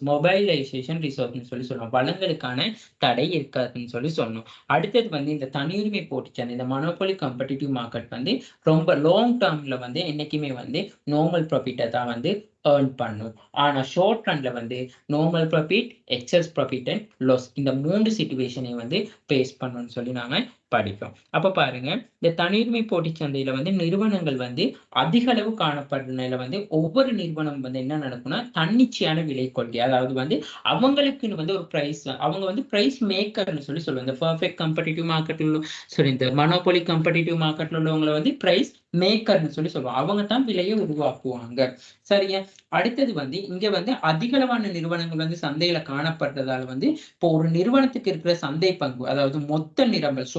S1: மொபைலைசேஷன் ரிசோர்ஸ்னு சொல்லி சொன்னோம். வளங்களுக்கான தடை இருக்காதுன்னு சொல்லி சொன்னோம். அடுத்தது வந்து இந்த தனியுரிமை போட்டிச்சந்தை, இந்த மனோபொலி காம்படிட்டிவ் மார்க்கெட் வந்து ரொம்ப லாங் டேர்ம்ல வந்து என்னைக்குமே வந்து நார்மல் ப்ராஃபிட்டை தான் வந்து ஏர்ன் பண்ணும். ஆனா ஷார்ட் ரன்ல வந்து normal profit, excess profit and loss, இந்த 3 சிச்சுவேஷனையும் வந்து பேஸ் பண்ணணும்னு சொல்லி நாங்க படிப்போம். அப்ப பாருங்க, இந்த தனியுரிமை போட்டிச் சந்தையில வந்து நிறுவனங்கள் வந்து அதிக அளவு காணப்படுறதுனால வந்து ஒவ்வொரு நிறுவனம் வந்து என்ன நடக்கும்னா தன்னிச்சையான விலை கொள்கை, அதாவது வந்து அவங்களுக்குன்னு வந்து ஒரு பிரைஸ், அவங்க வந்து பிரைஸ் மேக்கர்னு சொல்லி சொல்லுவாங்க. இந்த பெர்ஃபெக்ட் காம்படிட்டிவ் மார்க்கெட்ல சொல்லி இந்த மனோபொலி காம்படிட்டிவ் மார்க்கெட்ல உள்ளவங்களை வந்து பிரைஸ் மேக்கர்னு சொல்லி சொல்லுவாங்க. அவங்க தான் விலையை உருவாக்குவாங்க. சரியா? அடுத்தது வந்து இங்க வந்து அதிகளவான நிறுவனங்கள் வந்து சந்தையில காணப்படுறதால வந்து இப்போ ஒரு நிறுவனத்துக்கு இருக்கிற சந்தை பங்கு, அதாவது மொத்த நிரம்பல்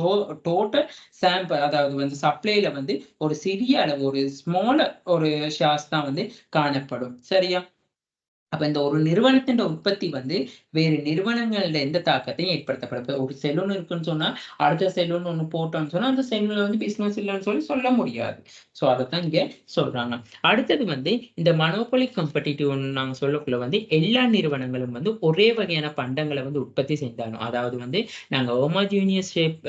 S1: டோட்டல் சாம்பிள், அதாவது வந்து சப்ளைல வந்து ஒரு சிறிய அளவு, ஒரு ஸ்மால் ஒரு ஷேர்ஸ் தான் வந்து காணப்படும். சரியா? அப்ப இந்த ஒரு நிறுவனத்தின் உற்பத்தி வந்து வேறு நிறுவனங்கள்ல எந்த தாக்கத்தையும் ஏற்படுத்தப்படும். ஒரு செலூன் இருக்குன்னு சொன்னா அடுத்த செலூன் ஒண்ணு போட்டோம்னு சொன்னா அந்த செலூன்ல வந்து பிசினஸ் இல்லைன்னு சொல்லி சொல்ல முடியாது. சோ அதத்தான் இங்க சொல்றாங்க. அடுத்தது வந்து இந்த மனோபொலி காம்படிட்டிவ் நாங்க சொல்லக்குள்ள வந்து எல்லா நிறுவனங்களும் வந்து ஒரே வகையான பண்டங்களை வந்து உற்பத்தி செஞ்சாலும், அதாவது வந்து நாங்க ஹோமோஜீனியஸ் ஷேப்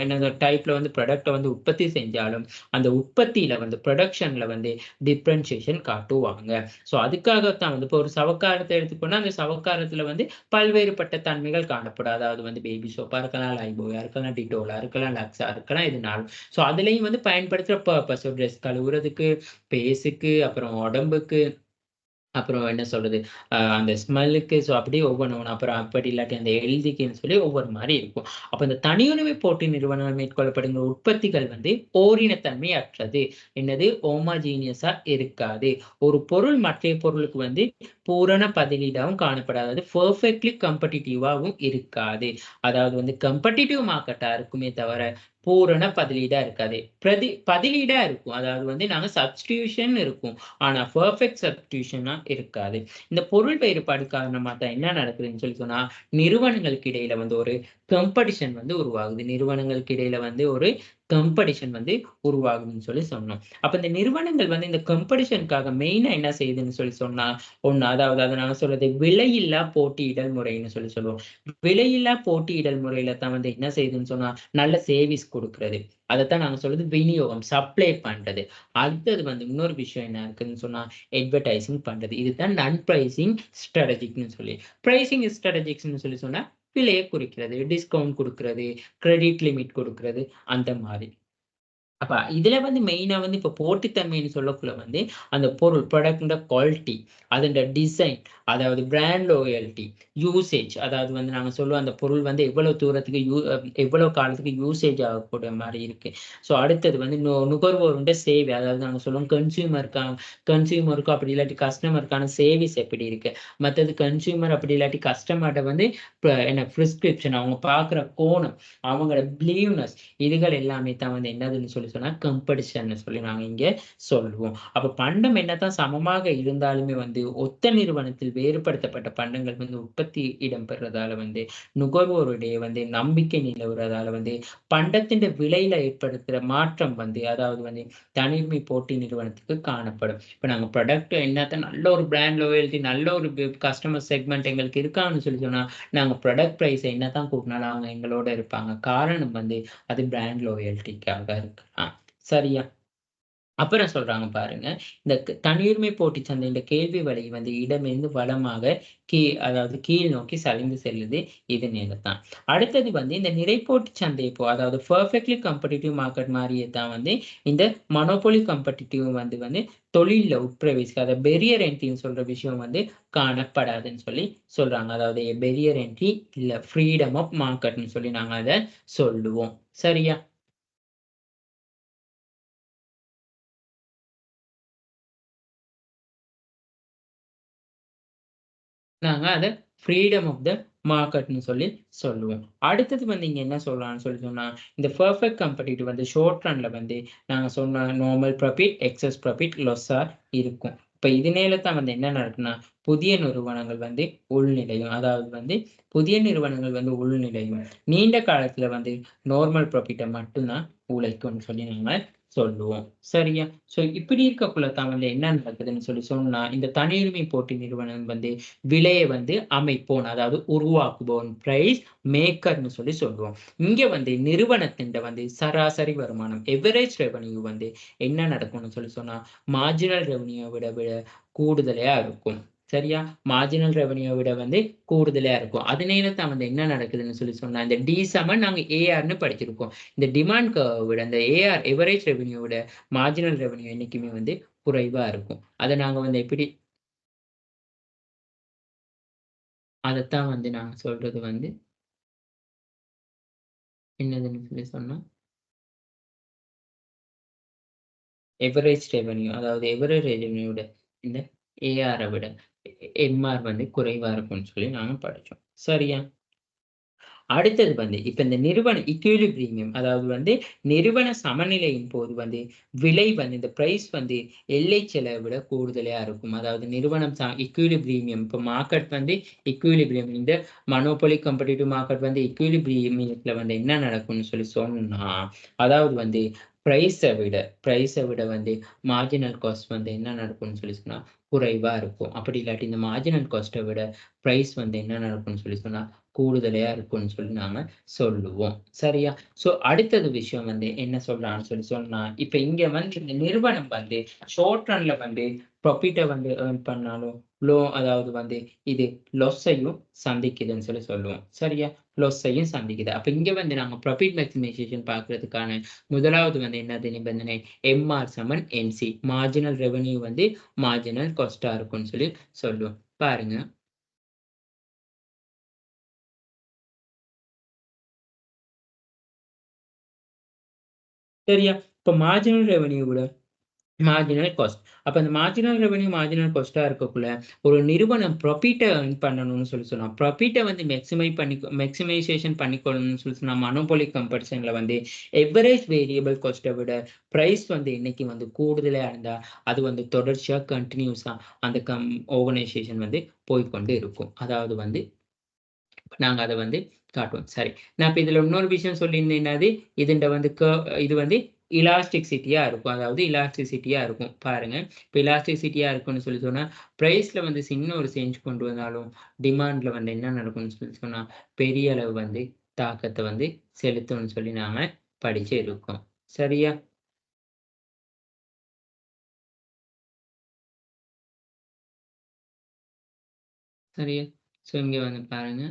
S1: என்ன டைப்ல வந்து ப்ராடக்ட்டை வந்து உற்பத்தி செஞ்சாலும் அந்த உற்பத்தியில வந்து ப்ரொடக்ஷன்ல வந்து டிஃபரன்சியேஷன் காட்டுவாங்க. சோ அதுக்காகத்தான் வந்து இப்போ ஒரு சவக்காரத்தை எடுத்துக்கோன்னா அந்த சவக்காரத்துல வந்து பல்வேறுபட்ட தன்மைகள் காணப்படும். அதாவது வந்து பேபி சோப்பா இருக்கலாம், லைபோயா இருக்கலாம், டிட்டோலா இருக்கலாம், லக்ஸா இருக்கலாம், எதுனாலும். சோ அதுலயும் வந்து பயன்படுத்துற பர்பஸ், ட்ரெஸ் கழுவுறதுக்கு, பேஸுக்கு, அப்புறம் உடம்புக்கு, அப்புறம் என்ன சொல்றது, அந்த ஸ்மெல்லுக்கு, ஸோ அப்படியே ஒவ்வொன்னு அப்புறம் அப்படி இல்லாட்டி அந்த ஹெல்திக்குன்னு சொல்லி ஒவ்வொரு மாரி இருக்கும். அப்ப இந்த தனியுரிமை போட்டி நிறுவனங்கள் மேற்கொள்ளப்படுகிற உற்பத்திகள் வந்து ஓரினத்தன்மை அற்றது. என்னது? ஹோமோஜீனியஸா இருக்காது. ஒரு பொருள் மற்றைய பொருளுக்கு வந்து பூரண பதிலீடாவும் காணப்படாது. அதாவது பெர்ஃபெக்ட்லி காம்படிட்டிவாவும் இருக்காது. அதாவது வந்து காம்படிட்டிவ் மார்க்கெட்டா இருக்குமே தவிர பூரண பதிலீடா இருக்காது. பதிலீடா இருக்கும். அதாவது வந்து நாங்க சப்ஸ்டிடியூஷன் இருக்கும். ஆனா பெர்ஃபெக்ட் சப்ஸ்டிடியூஷனா இருக்காது. இந்த பொருள் வேறுபாடு காரணமா தான் என்ன நடக்குதுன்னு சொல்லி சொன்னா, நிறுவனங்களுக்கு இடையில வந்து ஒரு காம்படிஷன் வந்து உருவாகுது. நிறுவனங்களுக்கு இடையில வந்து ஒரு காம்படிஷன் வந்து உருவாகுதுன்னு சொல்லி சொன்னோம். அப்ப இந்த நிறுவனங்கள் வந்து இந்த காம்படிஷனுக்காக மெயினா என்ன செய்யுதுன்னு சொல்லி சொன்னா, ஒண்ணு அதாவது அத நாங்க சொல்றது விலையில்லா போட்டியிடல் முறைன்னு சொல்லி சொல்லுவோம். விலையில்லா போட்டியிடல் முறையில தான் வந்து என்ன செய்யுதுன்னு சொன்னா, நல்ல சேவிஸ் குடுக்குறது. அதத்தான் நாங்க சொல்றது விநியோகம், சப்ளை பண்றது. அடுத்தது வந்து இன்னொரு விஷயம் என்ன இருக்குன்னு சொன்னா, அட்வர்டைசிங் பண்றது. இதுதான் நான் பிரைசிங் ஸ்ட்ராடஜிக்ன்னு சொல்லி. பிரைசிங் ஸ்ட்ராடஜிக்ஸ்ன்னு சொல்லி சொன்னா, விலைய குறிக்கிறது, டிஸ்கவுண்ட் குடுக்குறது, கிரெடிட் லிமிட் குடுக்குறது, அந்த மாரி. அப்ப இதுல வந்து மெயினா வந்து இப்ப போட்டித்தன்மைன்னு சொல்லக்குள்ள வந்து அந்த பொருள் ப்ராடக்ட்ன்ற குவாலிட்டி, அதோட டிசைன், அதாவது பிராண்ட் லாயல்டி, யூசேஜ், அதாவது வந்து நாங்க சொல்லுவோம் அந்த பொருள் வந்து எவ்வளவு தூரத்துக்கு எவ்வளவு காலத்துக்கு யூசேஜ் ஆகக்கூடிய மாரி இருக்கு. ஸோ அடுத்தது வந்து நுகர்வோருடைய சேவை, அதாவது நாங்க சொல்லுவோம் கன்சியூமருக்கும் அப்படி இல்லாட்டி கஸ்டமருக்கான சேவிஸ் எப்படி இருக்கு. மத்தது கன்சியூமர் அப்படி இல்லாட்டி கஸ்டமர்ட்ட வந்து என்ன பிரிஸ்கிரிப்ஷன், அவங்க பார்க்குற கோணம், அவங்களோட பிலீவ்னஸ், இதுகள் எல்லாமே தான் வந்து என்னதுன்னு சொல்லி சொன்னா காம்படிஷன்னு சொல்லி நாங்க இங்க சொல்லுவோம். அப்ப பண்டம் என்னதான் சமமாக இருந்தாலுமே வந்து ஒத்த நிறுவனத்தில் வேறுபடுத்தப்பட்ட பண்டங்கள் வந்து உற்பத்தி இடம்பெறதால வந்து நுகர்வோருடைய வந்து நம்பிக்கை நிலவுறதால வந்து பண்டத்தின் விலையில ஏற்படுத்துற மாற்றம் வந்து, அதாவது வந்து தனிமை போட்டி நிறுவனத்துக்கு காணப்படும். இப்ப நாங்க ப்ராடக்ட் என்னத்த நல்ல ஒரு பிராண்ட் லாயல்டி, நல்ல ஒரு கஸ்டமர் செக்மெண்ட் எங்களுக்கு இருக்கான்னு சொல்லி சொன்னா, நாங்க ப்ராடக்ட் பிரைஸ் என்னதான் கூட்டினாலும் அவங்க எங்களோட இருப்பாங்க. காரணம் வந்து அது பிராண்ட் லாயல்டிக்காக இருக்கலாம். சரியா? அப்புறம் சொல்றாங்க பாருங்க. இந்த தனியுரிமை போட்டி சந்தை இந்த கேள்வி வலை வந்து இடமிருந்து வலமாக அதாவது கீழ் நோக்கி சரிந்து செல்லுது. இதனால தான். அடுத்தது வந்து இந்த நிறைப்போட்டி சந்தை இப்போ அதாவது பெர்ஃபெக்ட்லி காம்படிட்டிவ் மார்க்கெட் மாரியே தான் வந்து இந்த மோனோபோலி காம்படிட்டிவ் வந்து வந்து தொழில்ல உட்பிரவேசிக்க பெரியர் என்ட்ரின்னு சொல்ற விஷயம் வந்து காணப்படாதுன்னு சொல்லி சொல்றாங்க. அதாவது பெரியர் என்ட்ரி இல்ல ஃப்ரீடம் ஆஃப் மார்க்கெட்ன்னு சொல்லி நாங்க அத சொல்லுவோம். சரியா? நாங்க அத ஃப்ரீடம் ஆஃப் த மார்க்கெட்ன்னு சொல்லி சொல்லுவோம். அடுத்தது வந்து இங்க என்ன சொல்லலாம்ன்னு சொல்லி சொன்னா, இந்த பெர்ஃபெக்ட் காம்படிட்டிவ் வந்து ஷார்ட் ரன்ல வந்து நாங்க சொன்ன நார்மல் ப்ராஃபிட், எக்ஸஸ் ப்ராஃபிட், லாஸா இருக்கும். இப்ப இதனால தான் வந்து என்ன நடக்குன்னா, புதிய நிறுவனங்கள் வந்து உள்நுழையும். அதாவது வந்து புதிய நிறுவனங்கள் வந்து உள்நுழையும். நீண்ட காலத்துல வந்து நார்மல் ப்ராஃபிட்ட மட்டும் தான் உழைக்கும்னு சொல்லி நாங்க சொல்லுவோம். சரியா? ஸோ இப்படி இருக்கக்குள்ள தான் வந்து என்ன நடக்குதுன்னு சொல்லி சொன்னா, இந்த தனியுரிமை போட்டி நிறுவனம் வந்து விலைய வந்து அமைப்போன். அதாவது உருவாக்குபவன். பிரைஸ் மேக்கர்ன்னு சொல்லி சொல்லுவோம். இங்க வந்து நிறுவனத்தின்ட வந்து சராசரி வருமானம், எவரேஜ் ரெவென்யூ வந்து என்ன நடக்கும்னு சொல்லி சொன்னா, மார்ஜினல் ரெவென்யூவ விட கூடுதலையா இருக்கும். சரியா? மார்ஜினல் ரெவென்யூவ விட வந்து கூடுதலா இருக்கும். அதனால தான் வந்து என்ன நடக்குதுன்னு சொல்லி சொன்னா, இந்த டி சமன் நாங்க ஏஆர்ன்னு படிச்சிருக்கோம். இந்த டிமாண்ட் கர்வ விட இந்த ஏஆர் எவரேஜ் ரெவென்யூ விட மார்ஜினல் ரெவென்யூ என்னைக்குமே வந்து குறைவா இருக்கும். அத நாங்க வந்து எப்படி அதத்தான் வந்து நாங்க சொல்றது வந்து என்னதுன்னு சொல்லி சொன்னா, எவரேஜ் ரெவென்யூ அதாவது எவரேஜ் ரெவென்யூ விட இந்த ஏஆர விட எம்ஆர் வந்து குறைவா இருக்கும்னு சொல்லி நாங்க படிச்சோம். சரியா? அடுத்தது வந்து, இப்ப இந்த நிறுவன இக்விலிபிரியம் அதாவது வந்து நிறுவன சமநிலையின் போது வந்து விலை வந்து இந்த பிரைஸ் வந்து எல்லை செலவை விட கூடுதலா இருக்கும். அதாவது நிறுவனம் இக்விலிபிரியம் இப்ப மார்க்கெட் வந்து இக்விலிபிரியம் இந்த மோனோபோலி காம்படிட்டிவ் மார்க்கெட் வந்து இக்விலிபிரியம்ல வந்து என்ன நடக்கும்னு சொல்லி சொன்னா, அதாவது வந்து பிரைஸ விட வந்து மார்ஜினல் காஸ்ட் வந்து என்ன நடக்கும்னு சொல்லி சொன்னா, குறைவா இருக்கும். அப்படி இல்லாட்டி இந்த மார்ஜினல் காஸ்ட்ட விட பிரைஸ் வந்து என்ன நடக்கும்னு சொல்லி சொன்னா கூடுதலையா இருக்கும்னு சொல்லி நாம சொல்லுவோம். சரியா? ஸோ அடுத்தது விஷயம் வந்து என்ன சொல்றான்னு சொல்லி சொன்னா, இப்ப இங்க வந்து இந்த நிறுவனம் வந்து ஷார்ட் ரன்ல வந்து ப்ராஃபிட்ட வந்து ஏர்ன் பண்ணாலும், அதாவது வந்து இது லாஸையும் சந்திக்குதுன்னு சொல்லி சொல்லுவோம். சரியா? லாஸையும் சந்திக்குது. அப்ப இங்க வந்து நாங்க ப்ராஃபிட் மேக்ஸிமைசேஷன் பார்க்கிறதுக்கான முதலாவது வந்து என்னது நிபந்தனை? எம்ஆர் சமன் என்சி. மார்ஜினல் ரெவென்யூ வந்து மார்ஜினல் காஸ்ட்டா இருக்கும்னு சொல்லி சொல்லுவோம். பாருங்க. சரியா? இப்ப மார்ஜினல் ரெவென்யூ விட மார்ஜினல் காஸ்ட். அப்ப அந்த மார்ஜினல் ரெவென்யூ, மார்ஜினல் காஸ்ட்டா இருக்கக்குள்ள, ஒரு நிறுவனம் ப்ராஃபிட்ட ஏர்ன் பண்ணணும்னு சொல்லி சொன்னா, ப்ராஃபிட்ட வந்து மேக்ஸிமைசேஷன் பண்ணிக்கொள்ளணும்னு சொல்லி சொன்னா, மோனோபோலி காம்படிஷன்ல வந்து எவரேஜ் வேரியபிள் காஸ்ட்ட விட பிரைஸ் வந்து என்னைக்கு வந்து கூடுதலா இருந்தா, அது வந்து தொடர்ச்சியா கன்டினியூஸா அந்த ஆர்கனைசேஷன் வந்து போய்க்கொண்டு இருக்கும். அதாவது வந்து நாங்க அத வந்து காட்டுவோம். சரி. நான் இப்ப இதுல இன்னொரு விஷயம் சொல்லியிருந்தேன் என்னது? இதுண்ட வந்து இது வந்து இலாஸ்டிசிட்டியா இருக்கும். அதாவது இலாஸ்டிசிட்டியா இருக்கும். பாருங்க. இப்ப இலாஸ்டிசிட்டியா இருக்குன்னு சொல்லி சொன்னா, பிரைஸ்ல வந்து சின்ன ஒரு சேஞ்ச் கொண்டு வந்தாலும், டிமாண்ட்ல வந்து என்ன நடக்கும்னு சொல்லி சொன்னா, பெரிய அளவு வந்து தாக்கத்த வந்து செலுத்தும்னு சொல்லி நாம படிச்சு இருக்கோம். சரியா? சரியா? ஸோ இங்க வந்து பாருங்க.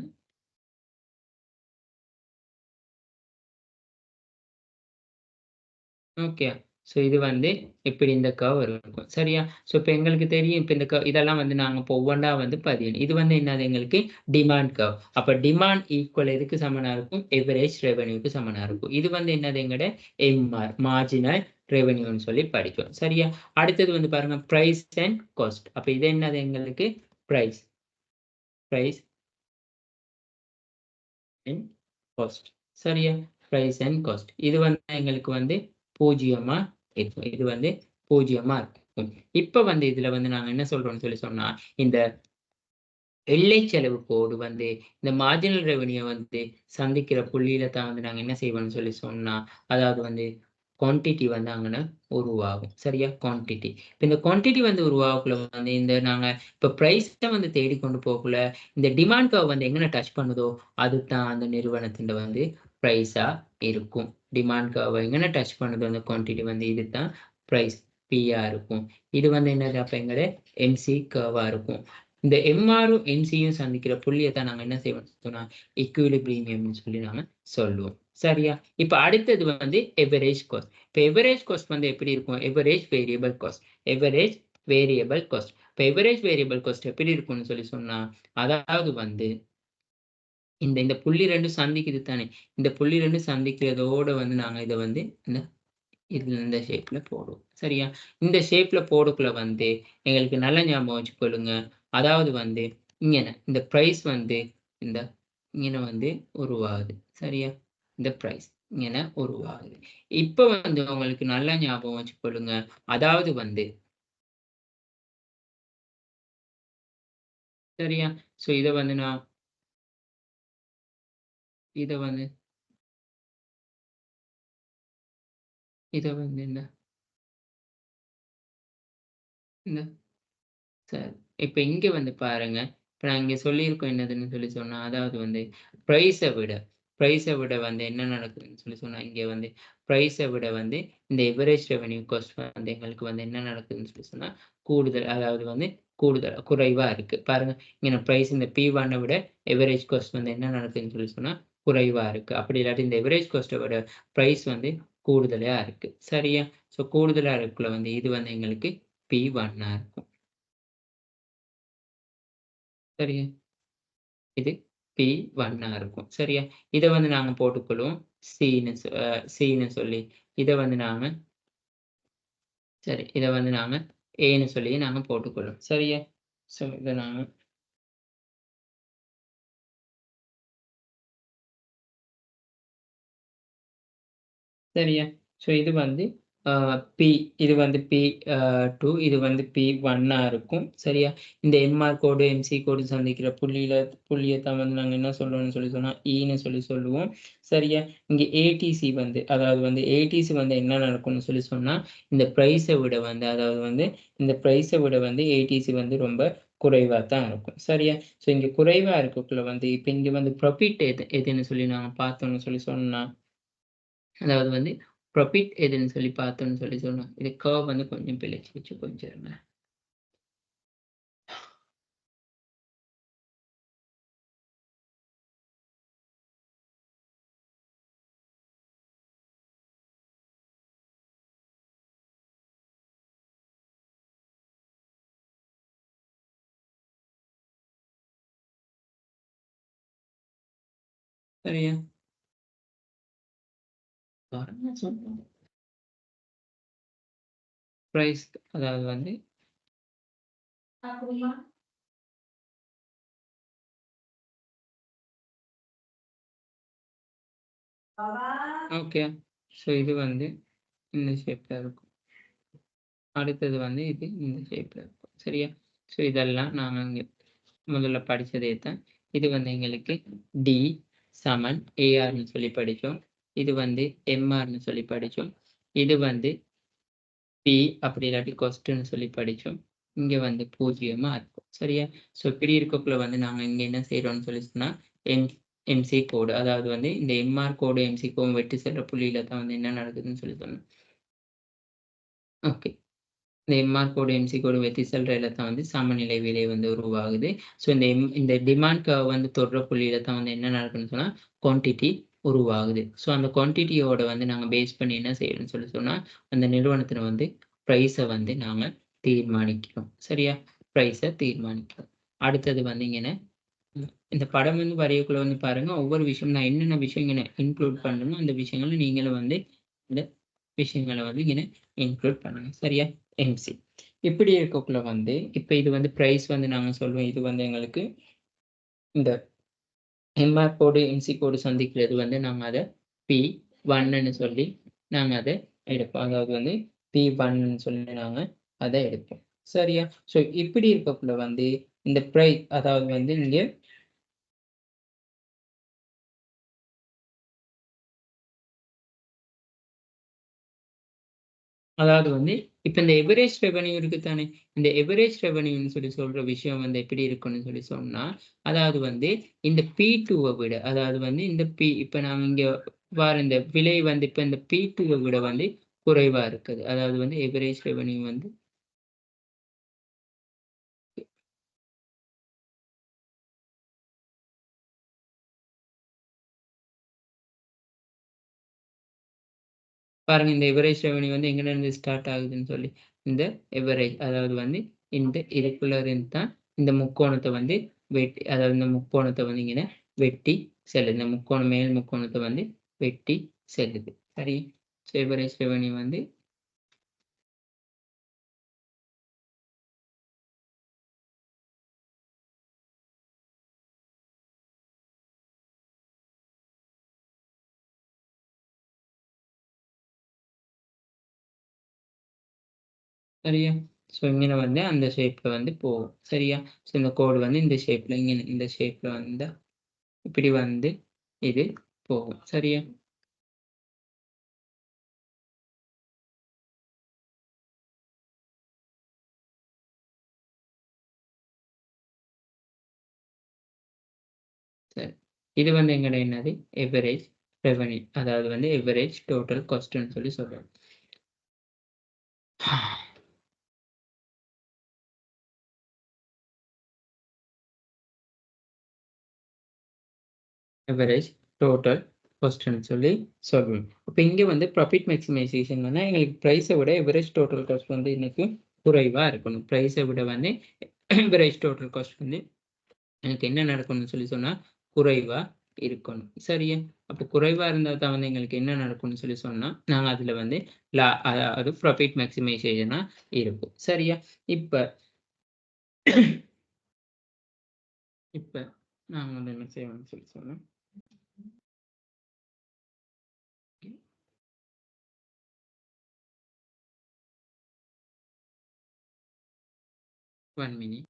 S1: ஓகே. ஸோ இது வந்து இப்படி இந்த கர்வ் இருக்கும். சரியா? ஸோ இப்ப எங்களுக்கு தெரியும். இப்ப இந்த இதெல்லாம் வந்து நாங்க இப்ப ஒவ்வொன்றா வந்து பதியணும். இது வந்து என்னது எங்களுக்கு டிமாண்ட் கர்வ். அப்ப டிமாண்ட் ஈக்குவல் எதுக்கு சமனா இருக்கும்? எவரேஜ் ரெவென்யூக்கு சமனா இருக்கும். இது வந்து என்னது எங்கட எம்ஆர் மார்ஜினல் ரெவென்யூன்னு சொல்லி படிக்கும். சரியா? அடுத்தது வந்து பாருங்க பிரைஸ் அண்ட் காஸ்ட். அப்ப இது என்னது எங்களுக்கு பிரைஸ் பிரைஸ் அண்ட் காஸ்ட். சரியா? Price and cost. இது வந்து எங்களுக்கு வந்து 0 இருக்கும். இது வந்து 0 இருக்கும். இப்ப வந்து இதுல வந்து நாங்க என்ன சொல்றோம்னு சொல்லி சொன்னா, இந்த எல்லை செலவு கோடு வந்து இந்த மார்ஜினல் ரெவென்யூ வந்து சந்திக்கிற புள்ளியில தான் வந்து நாங்க என்ன செய்வோம்னு சொல்லி சொன்னா, அதாவது வந்து குவான்டிட்டி வந்து அங்கன உருவாகும். சரியா? குவான்டிட்டி. இப்ப இந்த குவான்டிட்டி வந்து உருவாகக்குள்ள வந்து இந்த நாங்க இப்ப பிரைஸ வந்து தேடிக்கொண்டு போகக்குள்ள, இந்த டிமாண்ட் கர்வ் வந்து எங்கன டச் பண்ணுதோ, அதுதான் அந்த நிறுவனத்தின்ட வந்து பிரைஸா இருக்கும். டிமாண்ட் கர்வ எங்கன டச் பண்ணுதோ அந்த குவான்டிட்டி வந்து இதுதான் பிரைஸ். பியா இருக்கும். இது வந்து என்னது அப்ப எங்களோட எம்சி கர்வா இருக்கும். இந்த எம்ஆரும் எம்சியும் சந்திக்கிற புள்ளியை தான் நாங்க என்ன செய்வோம் சொன்னா ஈக்குவிலிபிரியம் சொல்லி நாங்க சொல்லுவோம். சரியா? இப்ப அடுத்தது வந்து எவரேஜ் காஸ்ட். இப்ப எவரேஜ் காஸ்ட் வந்து எப்படி இருக்கும்? Average variable cost. Average variable cost. இப்ப எவரேஜ் வேரியபிள் காஸ்ட் எப்படி இருக்கும்னு சொல்லி சொன்னா, அதாவது வந்து இந்த இந்த புள்ளி 2 சந்திக்குது தானே. இந்த புள்ளி 2 சந்திக்கிறதோட வந்து நாங்க இத வந்து இந்த இதுல இந்த ஷேப்ல போடுவோம். சரியா? இந்த ஷேப்ல போடக்குள்ள வந்து எங்களுக்கு நல்ல ஞாபகம் வச்சுக்கொள்ளுங்க. அதாவது வந்து இங்கன இந்த பிரைஸ் வந்து இந்த இங்கன வந்து உருவாகுது. சரியா? இந்த பிரைஸ் இங்கன உருவாகுது. இப்ப வந்து உங்களுக்கு நல்ல ஞாபகம் வச்சுக்கொள்ளுங்க. அதாவது வந்து சரியா? சோ இத வந்து நான் இத வந்து இத வந்து இந்த இந்த சரி. இப்ப இங்க வந்து பாருங்க. இப்ப நான் இங்க சொல்லியிருக்கோம் என்னதுன்னு சொல்லி சொன்னா, அதாவது வந்து பிரைஸ விட பிரைஸ விட வந்து என்ன நடக்குதுன்னு சொல்லி சொன்னா, இங்க வந்து பிரைஸ விட வந்து இந்த எவரேஜ் ரெவென்யூ காஸ்ட் வந்து எங்களுக்கு வந்து என்ன நடக்குதுன்னு சொல்லி சொன்னா, கூடுதல் அதாவது வந்து குறைவா இருக்கு. பாருங்க, இங்க பிரைஸ் இந்த P1 விட எவரேஜ் காஸ்ட் வந்து என்ன நடக்குதுன்னு சொல்லி சொன்னா, குறைவா இருக்கு. அப்படி இல்லாட்டி இந்த எவரேஜ் காஸ்ட்ட விட பிரைஸ் வந்து கூடுதலா இருக்கு. சரியா? ஸோ கூடுதலா இருக்கக்குள்ள வந்து இது வந்து எங்களுக்கு P1 இருக்கும். சரியா? இது P1 இருக்கும். சரியா? இத வந்து நாங்க போட்டுக்கொள்வோம். Cன்னு சொல்லி. இத வந்து நாங்க இத வந்து நாங்க Aன்னு சொல்லி நாங்க போட்டுக்கொள்வோம். சரியா? ஸோ இத நாங்க சரியா? ஸோ இது வந்து அ P இது வந்து P2 இது வந்து P1 இருக்கும். சரியா? இந்த எம்ஆர் கோடு, எம்சி கோடு சந்திக்கிற புள்ளியத்தான் வந்து நாங்க என்ன சொல்லுவோம்னு சொல்லி சொன்னா, ஈன்னு சொல்லி சொல்லுவோம். சரியா? இங்க ஏடிசி வந்து அதாவது வந்து ஏடிசி வந்து என்ன நடக்கும்னு சொல்லி சொன்னா, இந்த பிரைஸ விட வந்து அதாவது வந்து இந்த பிரைஸ விட வந்து ஏடிசி வந்து ரொம்ப குறைவா தான் இருக்கும். சரியா? ஸோ இங்க குறைவா இருக்கக்குள்ள வந்து இப்ப இங்க வந்து ப்ராஃபிட் எதுன்னு சொல்லி நாங்க பார்த்தோம்னு சொல்லி சொன்னா அதாவது வந்து ப்ராஃபிட் எதுன்னு சொல்லி பார்த்தோம்ன்னு சொல்லி சொன்னோம். இது கர்வ் வந்து கொஞ்சம் பிழைச்சு வச்சு கொஞ்சம் இருங்க. சரியா? பாருங்க சொன்னேன். பிரைஸ் அதாவது வந்து ஓகே. ஸோ இது வந்து இந்த ஷேப்ல இருக்கும். அடுத்தது வந்து இது இந்த ஷேப்ல இருக்கும். சரியா? ஸோ இதெல்லாம் நாங்க இங்க முதல்ல படிச்சதே தான். இது வந்து எங்களுக்கு டி சமன் ஏஆர்ன்னு சொல்லி படிச்சோம். இது வந்து எம்ஆர்ன்னு சொல்லி படிச்சோம். இது வந்து பி அப்படி இல்லாட்டி கொஸ்டின்னு சொல்லி படிச்சோம். இங்க வந்து 0 இருக்கும். சரியா? ஸோ இப்படி இருக்கக்குள்ள வந்து நாங்க இங்க என்ன செய்றோம்னு சொல்லி சொன்னா, எம் எம்சி கோடு அதாவது வந்து இந்த எம்ஆர் கோடு, எம்சி கோடும் வெட்டி செல்ற புள்ளியில தான் வந்து என்ன நடக்குதுன்னு சொல்லி சொன்னோம். ஓகே. இந்த எம்ஆர் கோடு, எம்சி கோடு வெட்டி செல்ற இடத்துல வந்து சமநிலை விலை வந்து உருவாகுது. ஸோ இந்த டிமாண்ட் கர்வ் வந்து தொடுற புள்ளியில தான் வந்து என்ன நடக்குதுன்னு சொன்னா, குவான்டிட்டி உருவாகுது. ஸோ அந்த குவான்டிட்டியோட வந்து நாங்க பேஸ் பண்ணி என்ன செய்யணும்னு சொல்லி சொன்னா, அந்த நிறுவனத்தின வந்து பிரைஸ வந்து நாங்க தீர்மானிக்கிறோம். சரியா? பிரைஸ தீர்மானிக்கிறோம். அடுத்தது வந்து இங்கன இந்த படம் வந்து வரையக்குள்ள வந்து பாருங்க, ஒவ்வொரு விஷயம் நான் என்னென்ன விஷயம் இங்கன இன்க்ளூட் பண்ணணுமோ, அந்த விஷயங்கள நீங்களும் வந்து இந்த விஷயங்கள வந்து இங்கன இன்க்ளூட் பண்ணுங்க. சரியா? எம்சி. இப்படி இருக்கக்குள்ள வந்து, இப்ப இது வந்து பிரைஸ் வந்து நாங்க சொல்லுவோம். இது வந்து எங்களுக்கு இந்த எம்ஆர் கோடு, எம்சி கோடு சந்திக்கிறது வந்து நாங்க அத P1ன்னு சொல்லி நாங்க அத எடுப்போம். அதாவது வந்து P1ன்னு சொல்லி நாங்க அத எடுப்போம். சரியா? ஸோ இப்படி இருக்கக்குள்ள வந்து இந்த அதாவது வந்து இங்க அதாவது வந்து, இப்ப இந்த எவரேஜ் ரெவென்யூ இருக்கு தானே! இந்த எவரேஜ் ரெவென்யூன்னு சொல்லி சொல்ற விஷயம் வந்து எப்படி இருக்குன்னு சொல்லி சொன்னா, அதாவது வந்து இந்த P2வ விட அதாவது வந்து இந்த இப்ப நாங்க இங்க இந்த விலை வந்து இப்ப இந்த P2வ விட வந்து குறைவா இருக்குது. அதாவது வந்து எவரேஜ் ரெவென்யூ வந்து பாருங்க இந்த எவரேஜ் ரெவென்யூ வந்து எங்கேருந்து ஸ்டார்ட் ஆகுதுன்னு சொல்லி. இந்த எவரேஜ் அதாவது வந்து இந்த இதுக்குள்ள இருந்து தான் இந்த முக்கோணத்த வந்து அதாவது இந்த முக்கோணத்த வந்து இങ്ങനെ வெட்டி செல்லுது. இந்த முக்கோணம் மேல் முக்கோணத்த வந்து வெட்டி செல்லுது. சரி. எவரேஜ் ரெவென்யூ வந்து சரியா? ஸோ இங்கன வந்து அந்த ஷேப்ல வந்து போகும். சரியா? ஸோ இந்த கோடு வந்து இந்த ஷேப்ல இங்கன இந்த ஷேப்ல வந்தா இப்படி வந்து இது போகும். சரியா? சரி. இது வந்து எங்கட என்னது? Average revenue. அதாவது வந்து எவரேஜ் டோட்டல் காஸ்ட்ன்னு சொல்லி சொல்றோம். எவரேஜ் டோட்டல் காஸ்ட்ன்னு சொல்லி சொல்றோம். அப்ப இங்க வந்து ப்ராஃபிட் மேக்ஸிமைசேஷன்னா எங்களுக்கு பிரைஸ விட எவரேஜ் டோட்டல் காஸ்ட் வந்து இன்னைக்கு குறைவா இருக்கணும். பிரைஸ விட வந்து எவரேஜ் டோட்டல் காஸ்ட் வந்து எனக்கு என்ன நடக்கும்னு சொல்லி சொன்னா, குறைவா இருக்கணும். சரியா? அப்ப குறைவா இருந்தா தான் வந்து எங்களுக்கு என்ன நடக்கும்னு சொல்லி சொன்னா, நாங்க அதுல வந்து அதாவது ப்ராஃபிட் மேக்ஸிமைசேஷனா இருக்கும். சரியா? இப்ப இப்ப நாங்க வந்து என்ன செய்வோம்னு சொல்லி சொன்னா 1 மினிட்.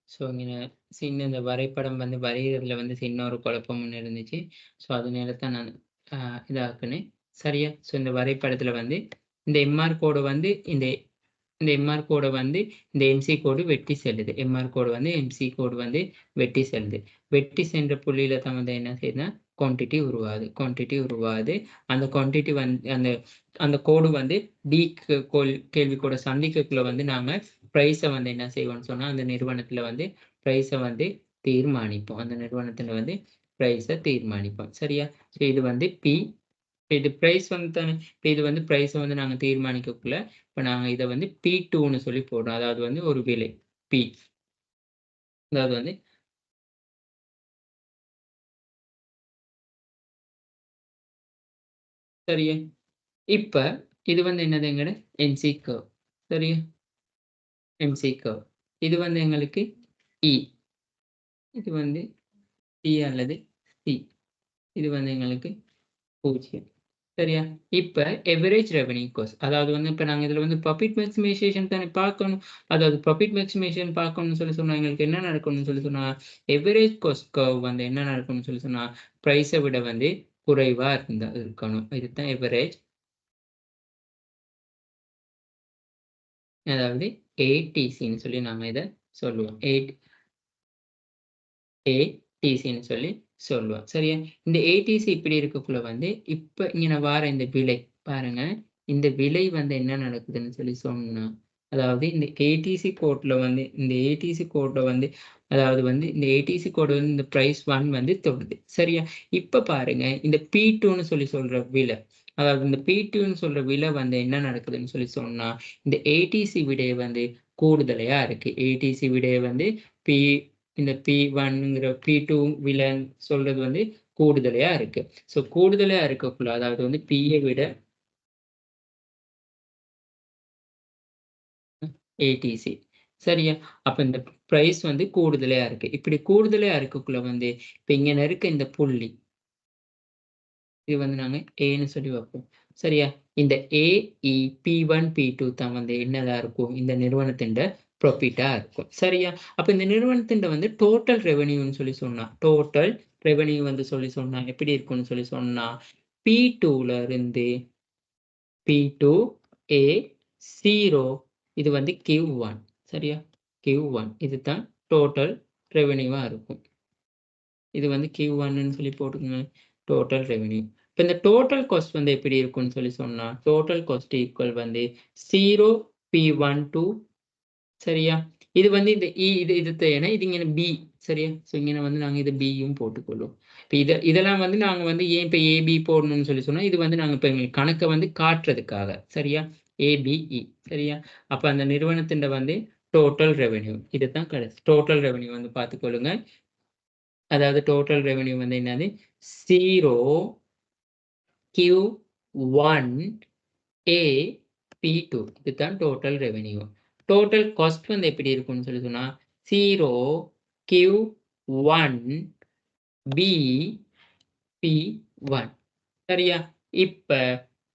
S1: ஸோ இங்க சின்ன இந்த வரைபடம் வந்து வரையிறதுல வந்து சின்ன ஒரு குழப்பம் ஒண்ணு இருந்துச்சு. ஸோ அதனால தான் நான் அ இதாக்குனேன். சரியா? ஸோ இந்த வரைபடத்துல வந்து இந்த எம்ஆர் கோடு வந்து இந்த எம்ஆர் கோட வந்து இந்த எம்சி கோடு வெட்டி செல்லுது. எம்ஆர் கோடு வந்து எம்சி கோடு வந்து வெட்டி செல்லுது. வெட்டி சென்ற புள்ளியில தான் வந்து என்ன செய்யுதுன்னா, குவான்டிட்டி உருவாகுது. குவான்டிட்டி உருவாகுது. அந்த குவான்டிட்டி வந்து அந்த அந்த கோடு வந்து டி கேள்விக்கூட சந்திக்கக்குள்ள வந்து நாங்க பிரைஸ வந்து என்ன செய்வோம்னு சொன்னா, அந்த நிறுவனத்துல வந்து பிரைஸ வந்து தீர்மானிப்போம். அந்த நிறுவனத்துல வந்து பிரைஸ தீர்மானிப்போம். சரியா? ஸோ இது வந்து பி. இது பிரைஸ் வந்து தானே இப்ப இது வந்து பிரைஸ வந்து நாங்க தீர்மானிக்கக்குள்ள, இப்ப நாங்க இத வந்து P2ன்னு சொல்லி போடுறோம். அதாவது வந்து ஒரு விலை. P. அதாவது வந்து சரியா? இப்ப இது வந்து என்னது எங்கட எம்சி கர்வ். சரியா? MC curve. இது வந்து எங்களுக்கு E. இது வந்து P அல்லது C. இது வந்து எங்களுக்கு 0. சரியா? இப்ப எவரேஜ் ரெவென்யூ காஸ்ட். அதாவது வந்து இப்ப நாங்க இதுல வந்து ப்ராஃபிட் மேக்ஸிமைசேஷன் தானே பார்க்கணும். அதாவது ப்ராஃபிட் மேக்ஸிமைசேஷன் பார்க்கணும்னு சொல்லி சொன்னா, எங்களுக்கு என்ன நடக்கணும்னு சொல்லி சொன்னா, எவரேஜ் காஸ்ட் கர்வ் வந்து என்ன நடக்கணும்னு சொல்லி சொன்னா, பிரைஸ விட வந்து குறைவா இருக்கணும். இதுதான் எவரேஜ். அதாவது ஏடிசின்னு சொல்லி நாம இத சொல்லுவோம். ஏடிசின்னு சொல்லி சொல்லுவோம். சரியா? இந்த ஏடிசி இப்படி இருக்கக்குள்ள வந்து, இப்ப இங்க வார இந்த விலை பாருங்க. இந்த விலை வந்து என்ன நடக்குதுன்னு சொல்லி சொன்னா, அதாவது இந்த ஏடிசி கோட்ல வந்து அதாவது வந்து இந்த ஏடிசி கோட் வந்து இந்த பிரைஸ் 1 வந்து தொடுது. சரியா? இப்ப பாருங்க, இந்த P2ன்னு சொல்லி சொல்ற விலை. அதாவது இந்த P2ன்னு சொல்ற விலை வந்து என்ன நடக்குதுன்னு சொல்லி சொன்னா, இந்த ஏடிசி விடைய வந்து கூடுதலையா இருக்கு. ஏடிசி விடைய வந்து பி இந்த P1ங்கிற P2 விலன் சொல்றது வந்து கூடுதலையா இருக்கு. ஸோ கூடுதலா இருக்கக்குள்ள அதாவது வந்து Pய விட ஏடிசி. சரியா? அப்ப இந்த பிரைஸ் வந்து கூடுதலையா இருக்கு. இப்படி கூடுதலையா இருக்கக்குள்ள வந்து, இப்ப இங்க இருக்க இந்த புள்ளி இது வந்து நாங்க ஏன்னு சொல்லி வைப்போம். சரியா? இந்த ஏஇ P1, P2 தான் வந்து என்னதா இருக்கும்? இந்த நிறுவனத்தின்ட புராஃபிட்டா இருக்கும். சரியா? அப்ப இந்த நிறுவனத்தின்ட வந்து டோட்டல் ரெவென்யூன்னு சொல்லி சொன்னா, டோட்டல் ரெவென்யூ வந்து சொல்லி சொன்னா எப்படி இருக்கும்னு சொல்லி சொன்னா, P2ல இருந்து P2 A 0 இது வந்து Q1 சரியா? Q1 இதுதான் டோட்டல் ரெவென்யூவா இருக்கும். இது வந்து Q1ன்னு சொல்லி போட்டுக்கங்க. Total revenue. இப்ப இந்த டோட்டல் காஸ்ட் வந்து எப்படி இருக்கும்னு சொல்லி சொன்னா, டோட்டல் காஸ்ட் ஈக்குவல் வந்து 0 P12 சரியா? இது வந்து இந்த இது ஏன்னா இது இங்க பி சரியா? ஸோ இங்க வந்து நாங்க இது பியும் போட்டுக்கொள்வோம். இப்ப இதெல்லாம் வந்து நாங்க வந்து ஏன் இப்ப ஏபி போடணும்னு சொல்லி சொன்னா, இது வந்து நாங்க இப்ப எங்களுக்கு கணக்க வந்து காட்டுறதுக்காக. சரியா? ஏபிஇ சரியா? அப்ப அந்த நிறுவனத்தின்ட வந்து டோட்டல் ரெவென்யூ. இதுதான் டோட்டல் ரெவென்யூ வந்து பார்த்துக்கொள்ளுங்க. அதாவது டோட்டல் ரெவென்யூ வந்து என்னது? 0 Q1 A P2 இதுதான் டோட்டல் ரெவென்யூ. டோட்டல் காஸ்ட் வந்து எப்படி இருக்கும்னு சொல்லி சொன்னா, 0 Q1 B P1 சரியா? இப்ப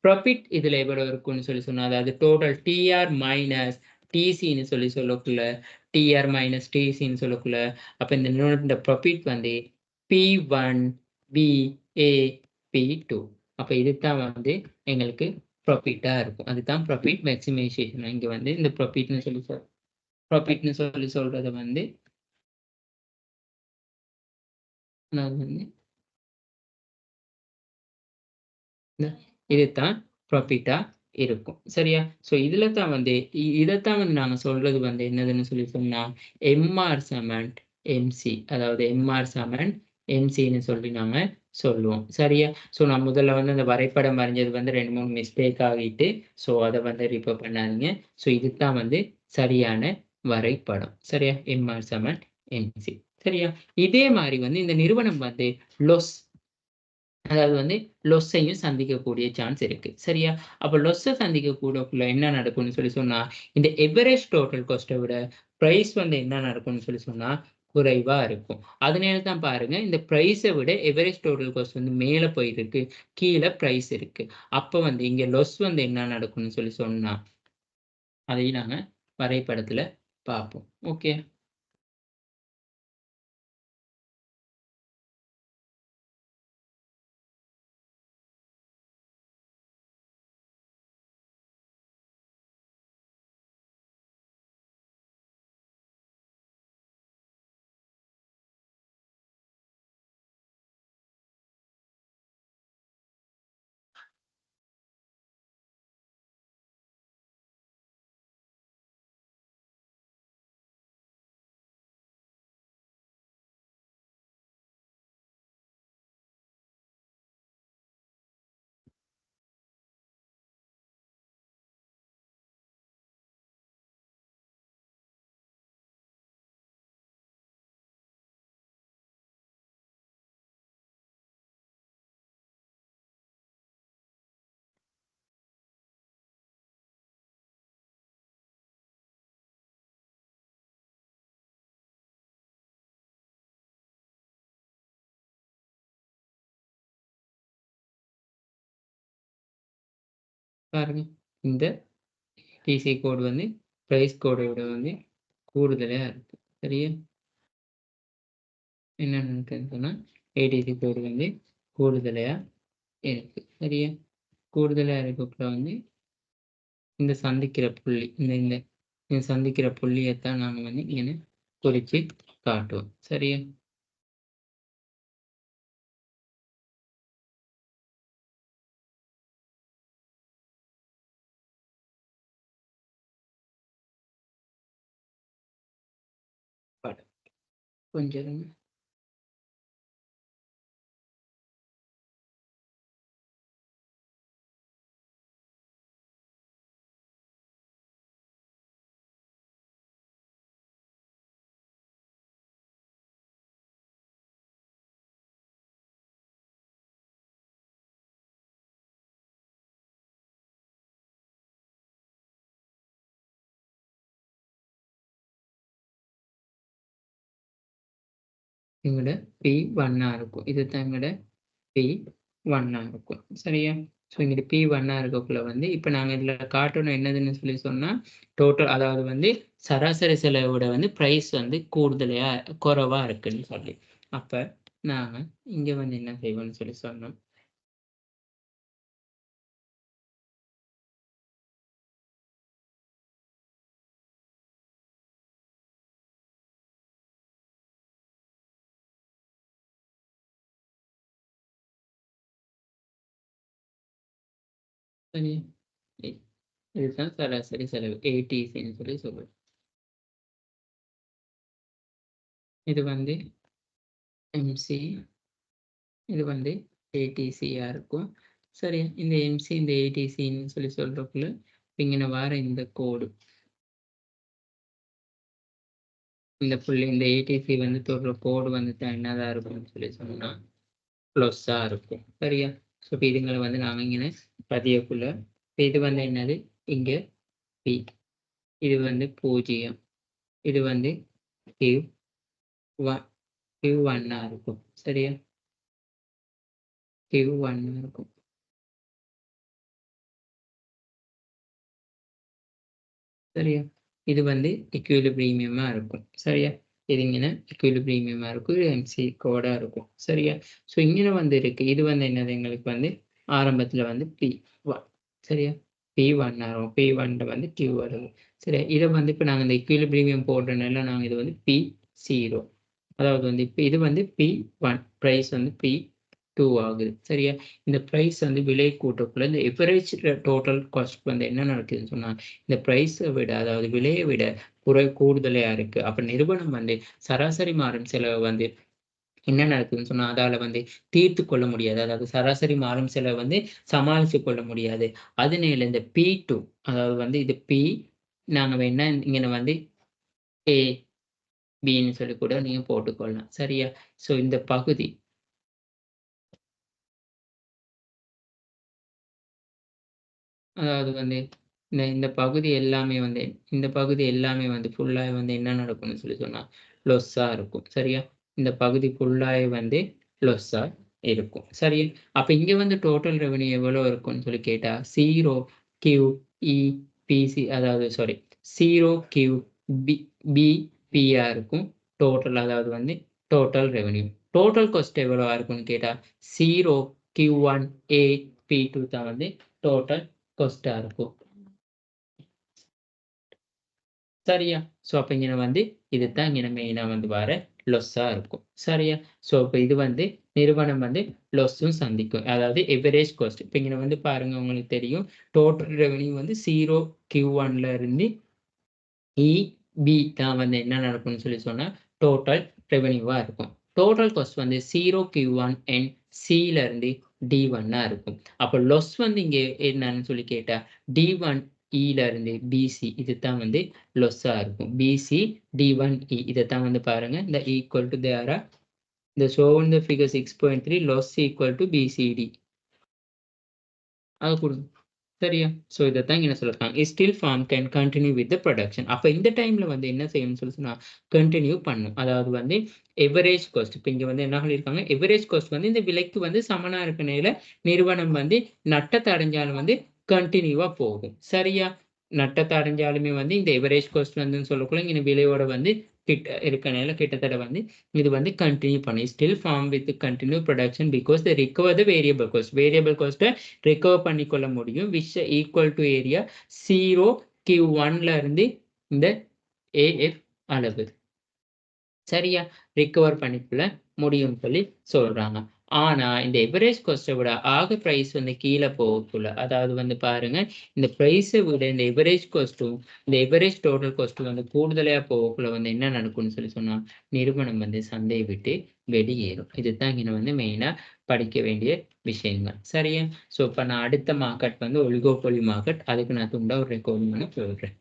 S1: புராஃபிட் இதுல எவ்வளவு இருக்கும்னு சொல்லி சொன்னா, அதாவது டோட்டல் டிஆர் மைனஸ் டிசின்னு சொல்லி சொல்லக்குள்ள, டிஆர் மைனஸ் டிசின்னு சொல்லக்குள்ள, அப்ப இந்த நிறுவனத்தோட புராஃபிட் வந்து P1 B A P2 அப்ப இதுதான் வந்து எங்களுக்கு புராஃபிட்டா இருக்கும். அதுதான் புராஃபிட் மேக்ஸிமைசேஷன். இங்க வந்து இந்த புராஃபிட்ன்னு சொல்லி சொல்றத வந்து நான் வந்து இதுதான் ப்ராஃபிட்டா இருக்கும். சரியா? ஸோ இதுல தான் வந்து இதத்தான் வந்து நாங்க சொல்றது வந்து என்னதுன்னு சொல்லி சொன்னா, எம்ஆர் சமன் எம்சி. அதாவது எம்ஆர் சமன் எம்சின்னு சொல்லி நாங்க சொல்லுவோம். சரியா? ஸோ நான் முதல்ல வந்து அந்த வரைபடம் வரைஞ்சது வந்து 2, 3 மிஸ்டேக் ஆகிட்டு, ஸோ அத வந்து ரிப்போர்ட் பண்ணாதீங்க. ஸோ இதுதான் வந்து சரியான வரைபடம். சரியா? எம்ஆர் சமன் எம்சி. சரியா? இதே மாரி வந்து இந்த நிறுவனம் வந்து லொஸ் அதாவது வந்து லொஸ்ஸையும் சந்திக்கக்கூடிய சான்ஸ் இருக்கு. சரியா? அப்ப லொஸ்ஸ சந்திக்கக்கூடக்குள்ள என்ன நடக்கும்னு சொல்லி சொன்னா, இந்த எவரேஜ் டோட்டல் காஸ்ட்ட விட பிரைஸ் வந்து என்ன நடக்கும்னு சொல்லி சொன்னா, குறைவா இருக்கும். அதனால தான் பாருங்க, இந்த பிரைஸ விட எவரேஜ் டோட்டல் காஸ்ட் வந்து மேல போயிருக்கு. கீழ பிரைஸ் இருக்கு. அப்ப வந்து இங்க லொஸ் வந்து என்ன நடக்கும்னு சொல்லி சொன்னா, அதையும் நாங்க வரைபடத்துல பார்ப்போம். ஓகே. பாருங்க இந்த டிசி கோடு வந்து பிரைஸ் கோடை விட வந்து கூடுதலா இருக்கு. சரியா? என்ன நடக்குதுன்னா ஏடிசி கோடு வந்து கூடுதலா இருக்கு. சரியா? கூடுதலா இருக்கக்குள்ள வந்து இந்த சந்திக்கிற புள்ளி இந்த சந்திக்கிற புள்ளியத்தான் நாம வந்து இங்க குறிச்சு காட்டுவோம். சரியா? படம் கொஞ்சம் இருங்க. எங்கட P1 இருக்கும். இதுதான் எங்கட P1 இருக்கும். சரியா? ஸோ இங்கிட்டு P1 இருக்கக்குள்ள வந்து இப்ப நாங்க இதுல காட்டணும் என்னதுன்னு சொல்லி சொன்னா, டோட்டல் அதாவது வந்து சராசரி செலவை விட வந்து பிரைஸ் வந்து கூடுதலையா குறைவா இருக்குன்னு சொல்லி. அப்ப நாங்க இங்க வந்து என்ன செய்வோம்னு சொல்லி சொன்னோம். சரியா? இ- இதுதான் சராசரி செலவு ஏடிசின்னு சொல்லி சொல்லுவோம். இது வந்து எம்சி, இது வந்து ஏடிசியா இருக்கும். சரியா? இந்த எம்சி இந்த ஏடிசின்னு சொல்லி சொல்றதுக்குள்ள இங்க வர இந்த கோடு இந்த புள்ளி இந்த ஏடிசி வந்து தொடுற கோடு வந்து என்னதான் இருக்கும்னு சொல்லி சொன்னா ப்ளஸ்ஸா இருக்கும். சரியா? ஸோ இப்போ இதுங்களை வந்து நாங்கள் இங்கே பதியக்குள்ள இது வந்து என்னது இங்க பி, இது வந்து 0, இது வந்து Q1 Q1 இருக்கும். சரியா? Q1 இருக்கும். சரியா? இது வந்து ஈக்குவிலிபிரிமியமா இருக்கும். சரியா? இது இங்கே ஈக்குவிலிபிரிமியமா இருக்கும். இது எம்சி கோடா இருக்கும். சரியா? ஸோ இங்கே வந்து இருக்கு. இது வந்து என்னது எங்களுக்கு வந்து ஆரம்பத்துல வந்து P1. சரியா? P1 ஆகும். P1 வந்து Q வருது. சரியா? இதை வந்து இப்போ நாங்கள் இந்த ஈக்குவிலிபிரிமியம் போடுறதுனால நாங்கள் இது வந்து P0. அதாவது வந்து இப்போ இது வந்து P1 பிரைஸ் வந்து P2 ஆகுது. சரியா? இந்த பிரைஸ் வந்து விலை கூட்டக்குள்ள இந்த எவரேஜ் டோட்டல் காஸ்ட் வந்து என்ன நடக்குதுன்னு சொன்னா இந்த பிரைஸை விட அதாவது விலையை விட கூடுதலையா இருக்கு. அப்ப நிறுவனம் வந்து சராசரி மாறும் செலவு வந்து என்ன நடக்குதுன்னு சொன்னா அதால வந்து தீர்த்து கொள்ள முடியாது. அதாவது சராசரி மாறும் செலவு வந்து சமாளித்து கொள்ள முடியாது. அதனால இந்த P2 அதாவது வந்து இது P நாங்க வேணா இங்க வந்து A, Bன்னு சொல்லி கூட நீங்க போட்டுக்கொள்ளலாம். சரியா? ஸோ இந்த பகுதி அதாவது வந்து இந்த பகுதி எல்லாமே வந்து இந்த பகுதி எல்லாமே வந்து ஃபுல்லாவே வந்து என்ன நடக்கும்னு சொல்லி சொன்னா, லொஸ்ஸா இருக்கும். சரியா? இந்த பகுதி ஃபுல்லாவே வந்து லொஸ்ஸா இருக்கும். சரியா? அப்ப இங்க வந்து டோட்டல் ரெவென்யூ எவ்வளோ இருக்கும்னு சொல்லி கேட்டா, 0 QEPC அதாவது சாரி 0 QB BPயா இருக்கும். டோட்டல் அதாவது வந்து டோட்டல் ரெவென்யூ. டோட்டல் காஸ்ட் எவ்வளவா இருக்கும்னு கேட்டா, 0 Q1 A P2 தான் வந்து டோட்டல் காஸ்ட்டா இருக்கும். சரியா? ஸோ அப்ப இங்க வந்து இதுதான் இங்க மெயினா வந்து வர லொஸ்ஸா இருக்கும். சரியா? ஸோ இப்ப இது வந்து நிறுவனம் வந்து லொஸ்ஸும் சந்திக்கும். அதாவது எவரேஜ் காஸ்ட். இப்ப இங்க வந்து பாருங்க உங்களுக்கு தெரியும். டோட்டல் ரெவென்யூ வந்து 0 Q1ல இருந்து EB தான் வந்து என்ன நடக்கும்னு சொல்லி சொன்னா, டோட்டல் ரெவென்யூவா இருக்கும். டோட்டல் காஸ்ட் வந்து 0 Q1 அண்ட் Cல இருந்து D1 இருக்கும். அப்ப லொஸ் வந்து இங்க என்னன்னு சொல்லி கேட்டா, D1 Eல இருந்து BC இதுதான் வந்து லொஸ்ஸா இருக்கும். BC D1 E இதத்தான் வந்து பாருங்க. இந்த equal to there are the shown the figure 6.3 loss equal to BCD. அது கொடுங்க. சரியா? ஸோ இதத்தான் இங்க சொல்லிருக்காங்க. Still firm can continue with the production. அப்ப இந்த டைம்ல வந்து என்ன செய்யணும்னு சொல்லி சொன்னா, கன்டின்யூ பண்ணும். அதாவது வந்து எவரேஜ் காஸ்ட். இப்ப இங்க வந்து என்ன சொல்லியிருக்காங்க, எவரேஜ் காஸ்ட் வந்து இந்த விலைக்கு வந்து சமனா இருக்கனால நிறுவனம் வந்து நட்டத்தை அடைஞ்சாலும் வந்து கண்டினியூவா போகும். சரியா? நட்டத்தை அடைஞ்சாலுமே வந்து இந்த எவரேஜ் காஸ்ட் வந்துன்னு சொல்லக்குள்ள இங்க விலையோட வந்து கிட்ட இருக்கனால கிட்டத்தட்ட வந்து இது வந்து கன்டின்யூ பண்ணி still firm with continue production because the recover the variable cost. Variable காஸ்ட்டை ரிகவர் பண்ணிக்கொள்ள முடியும் விச் ஈக்குவல் டு ஏரியா 0 Q1ல இருந்து இந்த ஏஎஃப் அளவு. சரியா? ரிகவர் பண்ணிக்கொள்ள முடியும்னு சொல்லி சொல்றாங்க. ஆனா இந்த எவரேஜ் காஸ்ட்டை விட ஆக பிரைஸ் வந்து கீழே போகக்குள்ள அதாவது வந்து பாருங்க இந்த பிரைஸை விட இந்த எவரேஜ் காஸ்ட்டும் இந்த எவரேஜ் டோட்டல் காஸ்ட்டும் வந்து கூடுதலையா போகக்குள்ள வந்து என்ன நடக்கும்னு சொல்லி சொன்னா நிறுவனம் வந்து சந்தையை விட்டு வெளியேறும். இதுதான் இங்க வந்து மெயினா படிக்க வேண்டிய விஷயங்கள். சரியா? ஸோ இப்போ நான் அடுத்த மார்க்கெட் வந்து ஒலிகோபொலி மார்க்கெட். அதுக்கு நான் துண்டா ஒரு ரெக்கார்டிங் பண்ணி சொல்றேன்.